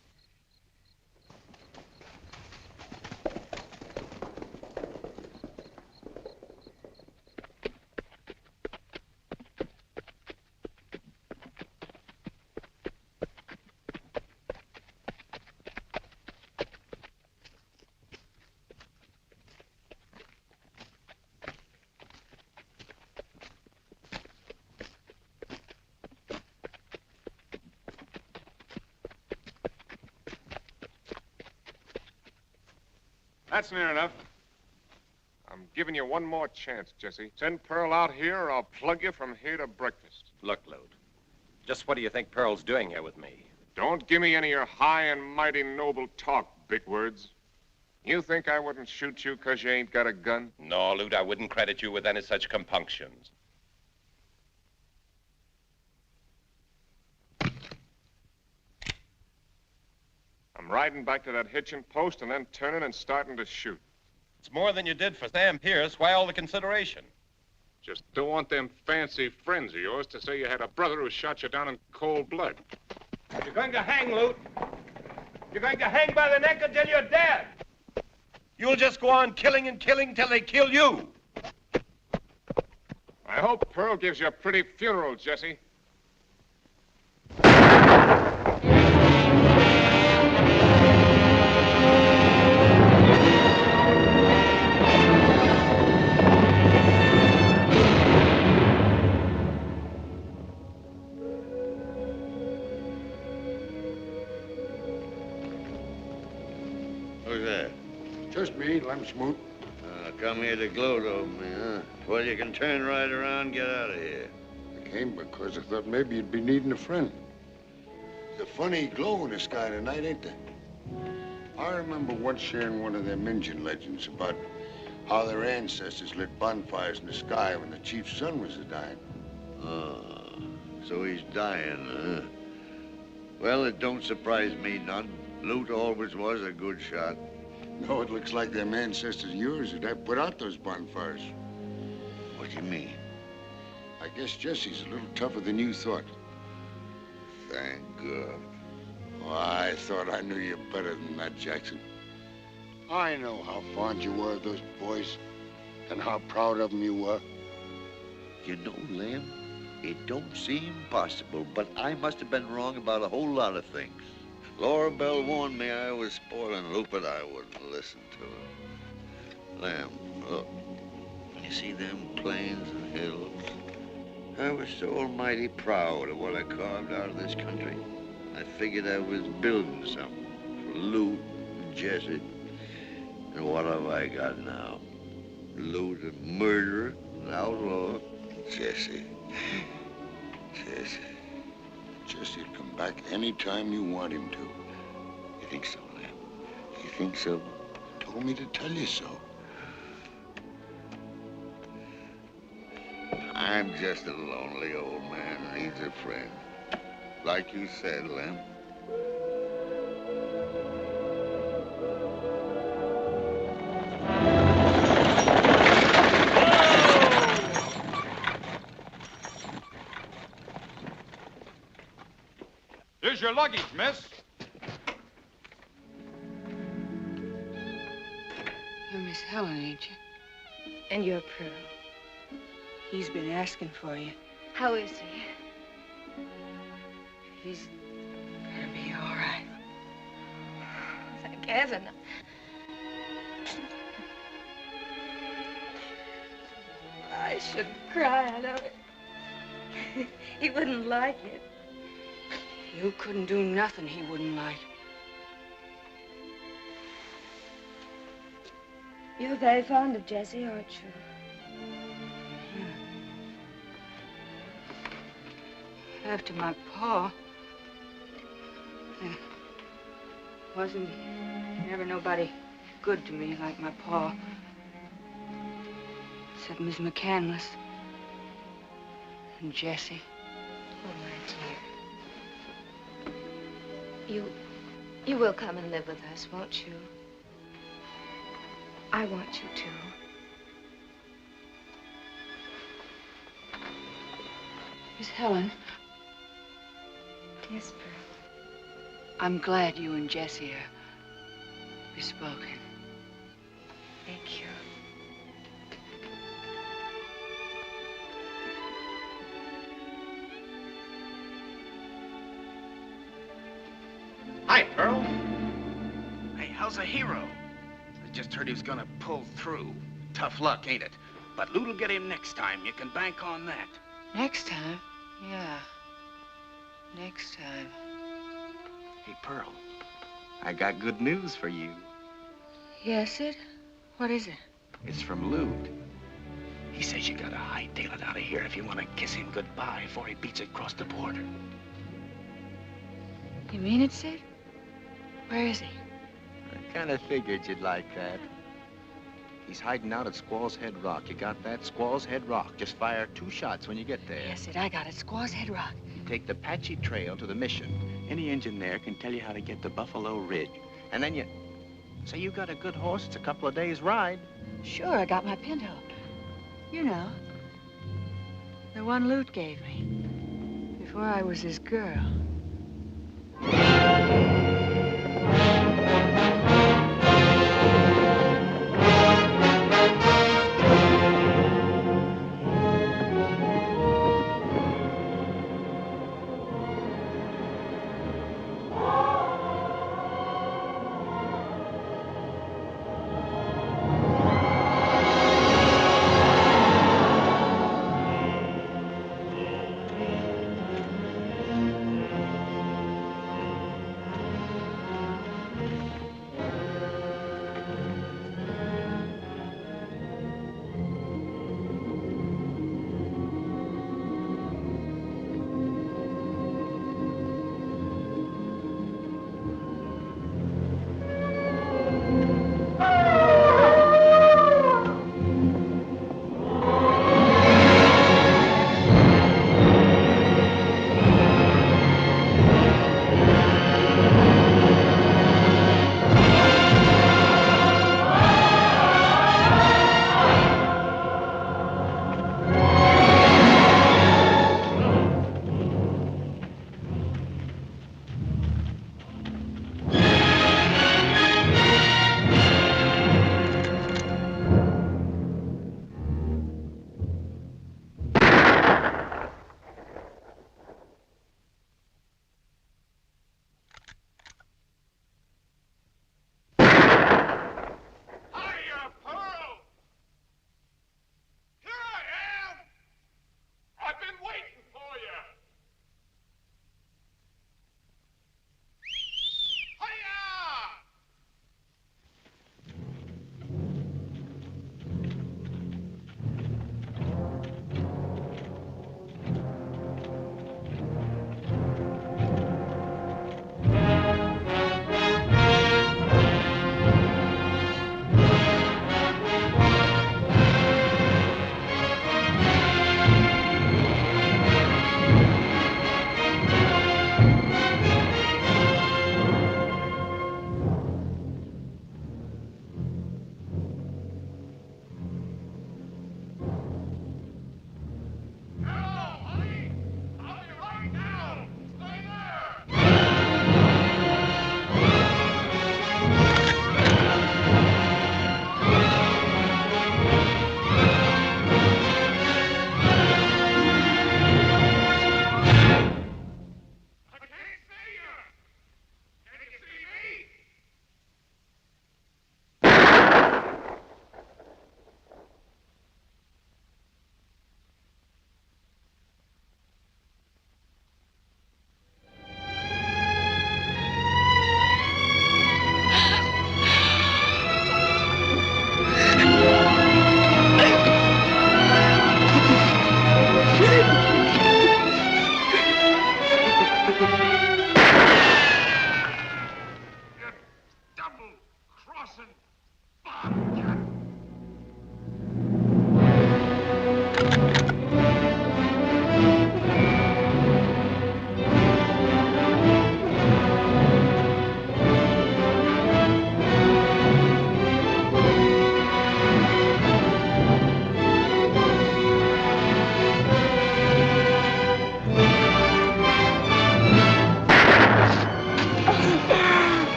That's near enough. I'm giving you one more chance, Jesse. Send Pearl out here or I'll plug you from here to breakfast. Look, Lute, just what do you think Pearl's doing here with me? Don't give me any of your high and mighty noble talk, big words. You think I wouldn't shoot you because you ain't got a gun? No, Lute, I wouldn't credit you with any such compunctions. I'm riding back to that hitching post and then turning and starting to shoot. It's more than you did for Sam Pierce. Why all the consideration? Just don't want them fancy friends of yours to say you had a brother who shot you down in cold blood. You're going to hang, Lute. You're going to hang by the neck until you're dead. You'll just go on killing and killing till they kill you. I hope Pearl gives you a pretty funeral, Jesse. Who's that? Just me, Lem Smoot. Come here to gloat over me, huh? Well, you can turn right around and get out of here. I came because I thought maybe you'd be needing a friend. There's a funny glow in the sky tonight, ain't there? I remember once hearing one of them Indian legends about how their ancestors lit bonfires in the sky when the chief's son was a-dying. Oh, so he's dying, huh? Well, it don't surprise me none. Lute always was a good shot. No, it looks like them ancestors of yours that have put out those bonfires. What do you mean? I guess Jesse's a little tougher than you thought. Thank God. Oh, I thought I knew you better than that, Jackson. I know how fond you were of those boys and how proud of them you were. You know, Lem, it don't seem possible, but I must have been wrong about a whole lot of things. Laura Bell warned me I was spoiling Lute, but I wouldn't listen to her. Lem, look. You see them plains and hills? I was so almighty proud of what I carved out of this country. I figured I was building something for Lute and Jesse. And what have I got now? Lute, a murderer, an outlaw. Jesse. Jesse'll come back any time you want him to. You think so, Lem? You think so? Told me to tell you so. I'm just a lonely old man who needs a friend. Like you said, Lem. Here's your luggage, miss. You're Miss Helen, ain't you? And you're Pearl. He's been asking for you. How is he? He's gonna be all right. Thank heaven. I shouldn't cry, I know it. He wouldn't like it. You couldn't do nothing he wouldn't like. You're very fond of Jessie, aren't you? After my pa, there wasn't never nobody good to me like my pa. Except Miss McCandless and Jessie. Oh, my dear. You will come and live with us, won't you? I want you to. Miss Helen. Yes, Pearl. I'm glad you and Jessie are bespoken. Thank you. Hi, Pearl. Hey, how's the hero? I just heard he was gonna pull through. Tough luck, ain't it? But Loot'll get him next time. You can bank on that. Next time? Yeah. Next time. Hey, Pearl, I got good news for you. Yes, Sid? What is it? It's from Loot. He says you gotta hightail it out of here if you want to kiss him goodbye before he beats it across the border. You mean it, Sid? Where is he? I kind of figured you'd like that. He's hiding out at Squaw's Head Rock. You got that? Squaw's Head Rock. Just fire 2 shots when you get there. Yes, Sid, I got it. Squaw's Head Rock. You take the Apache Trail to the mission. Any engine there can tell you how to get to Buffalo Ridge. And then you... Say you got a good horse. It's a couple of days' ride. Sure, I got my pinto. You know, the one Loot gave me before I was his girl.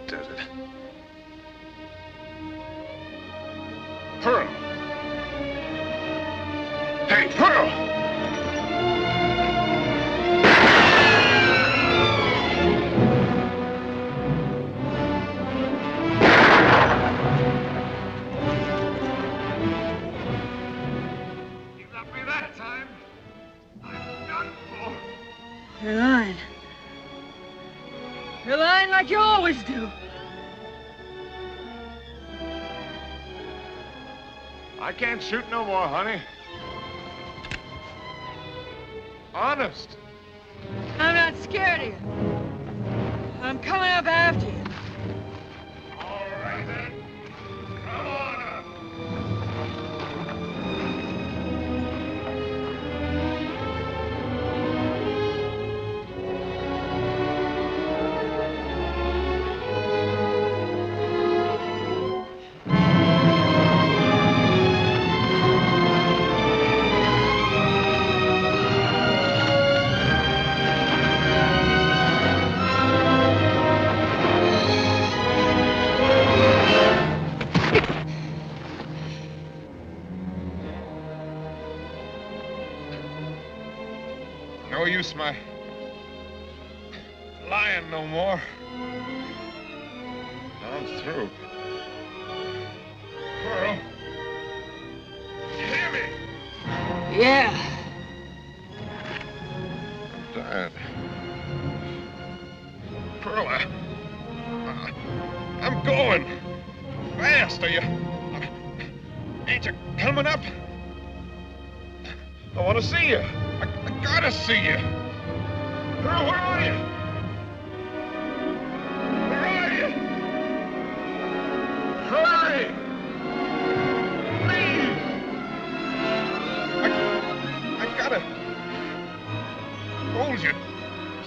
does it. Pearl! Hey, Pearl! You got me that time. I'm done for. You're lying. You're lying like you always do. I can't shoot no more, honey. Honest. I'm not scared of you. I'm coming up after you. All right, then. Come on up. No use my lying no more. I'm through. Pearl, you hear me? Yeah. Dad. Pearl, I'm going. Fast, are you? Ain't you coming up? I want to see you. I gotta see you. Pearl, where are you? Where are you? Hurry! Please! I gotta hold you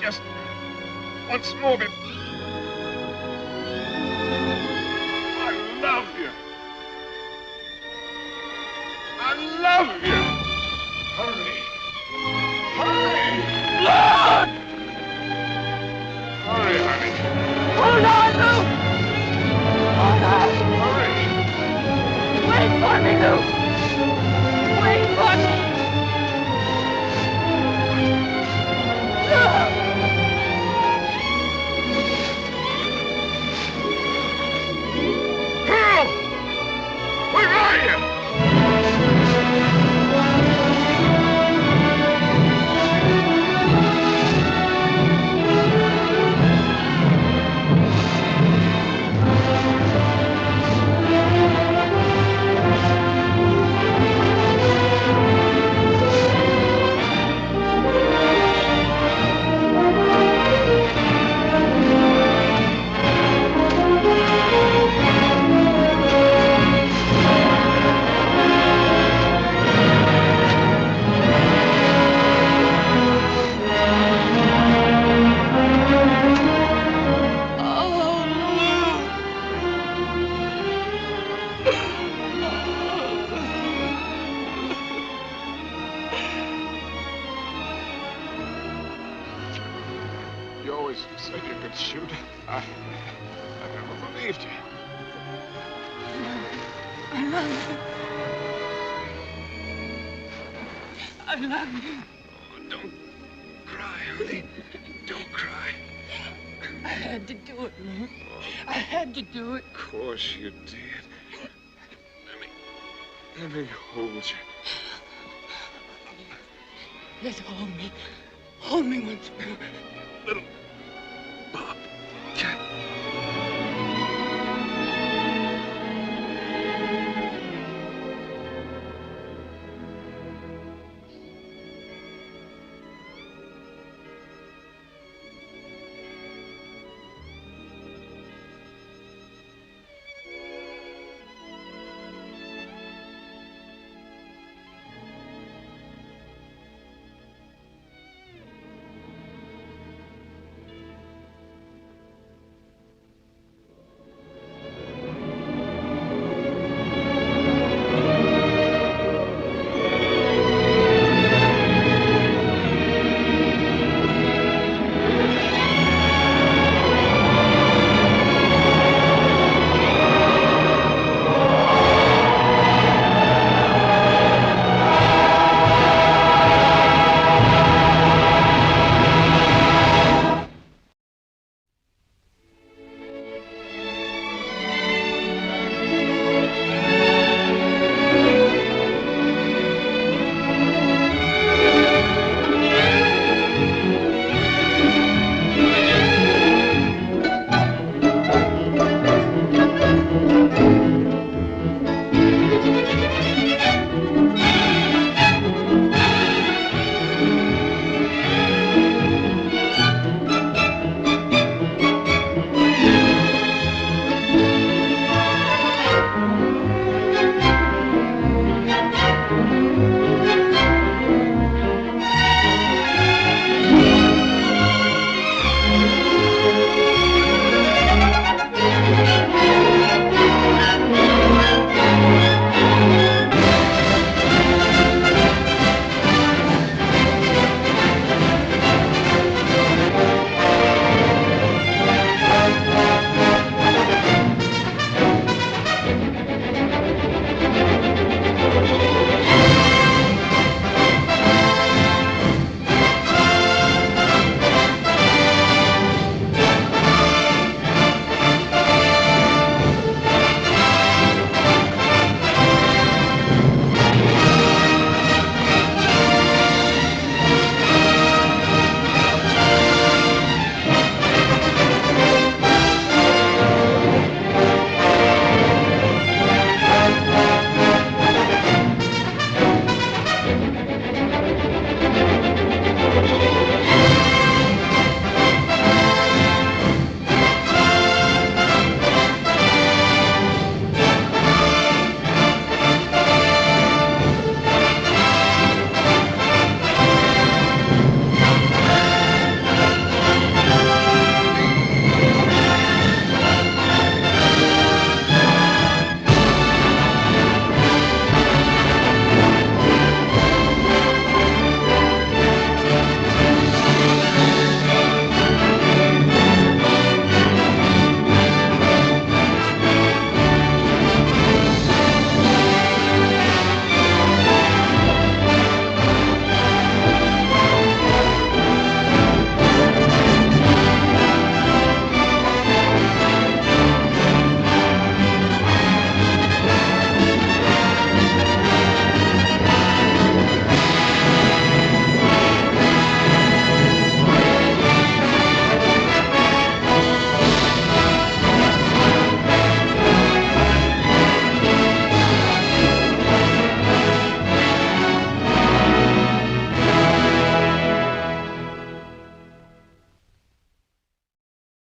just once more before. I love you. I love you. Hurry. Hurry! Lord! Hurry, honey. Hold on, Luke! Hold on! Hurry! Wait for me, Luke! Wait for me! Luke! Pearl! Where are you? You always said you could shoot. I never believed you. I love you. I love you. Oh, don't cry, honey. Don't cry. I had to do it, Luke. I had to do it. Of course you did. Let me hold you. Yes, hold me. Hold me once more. Little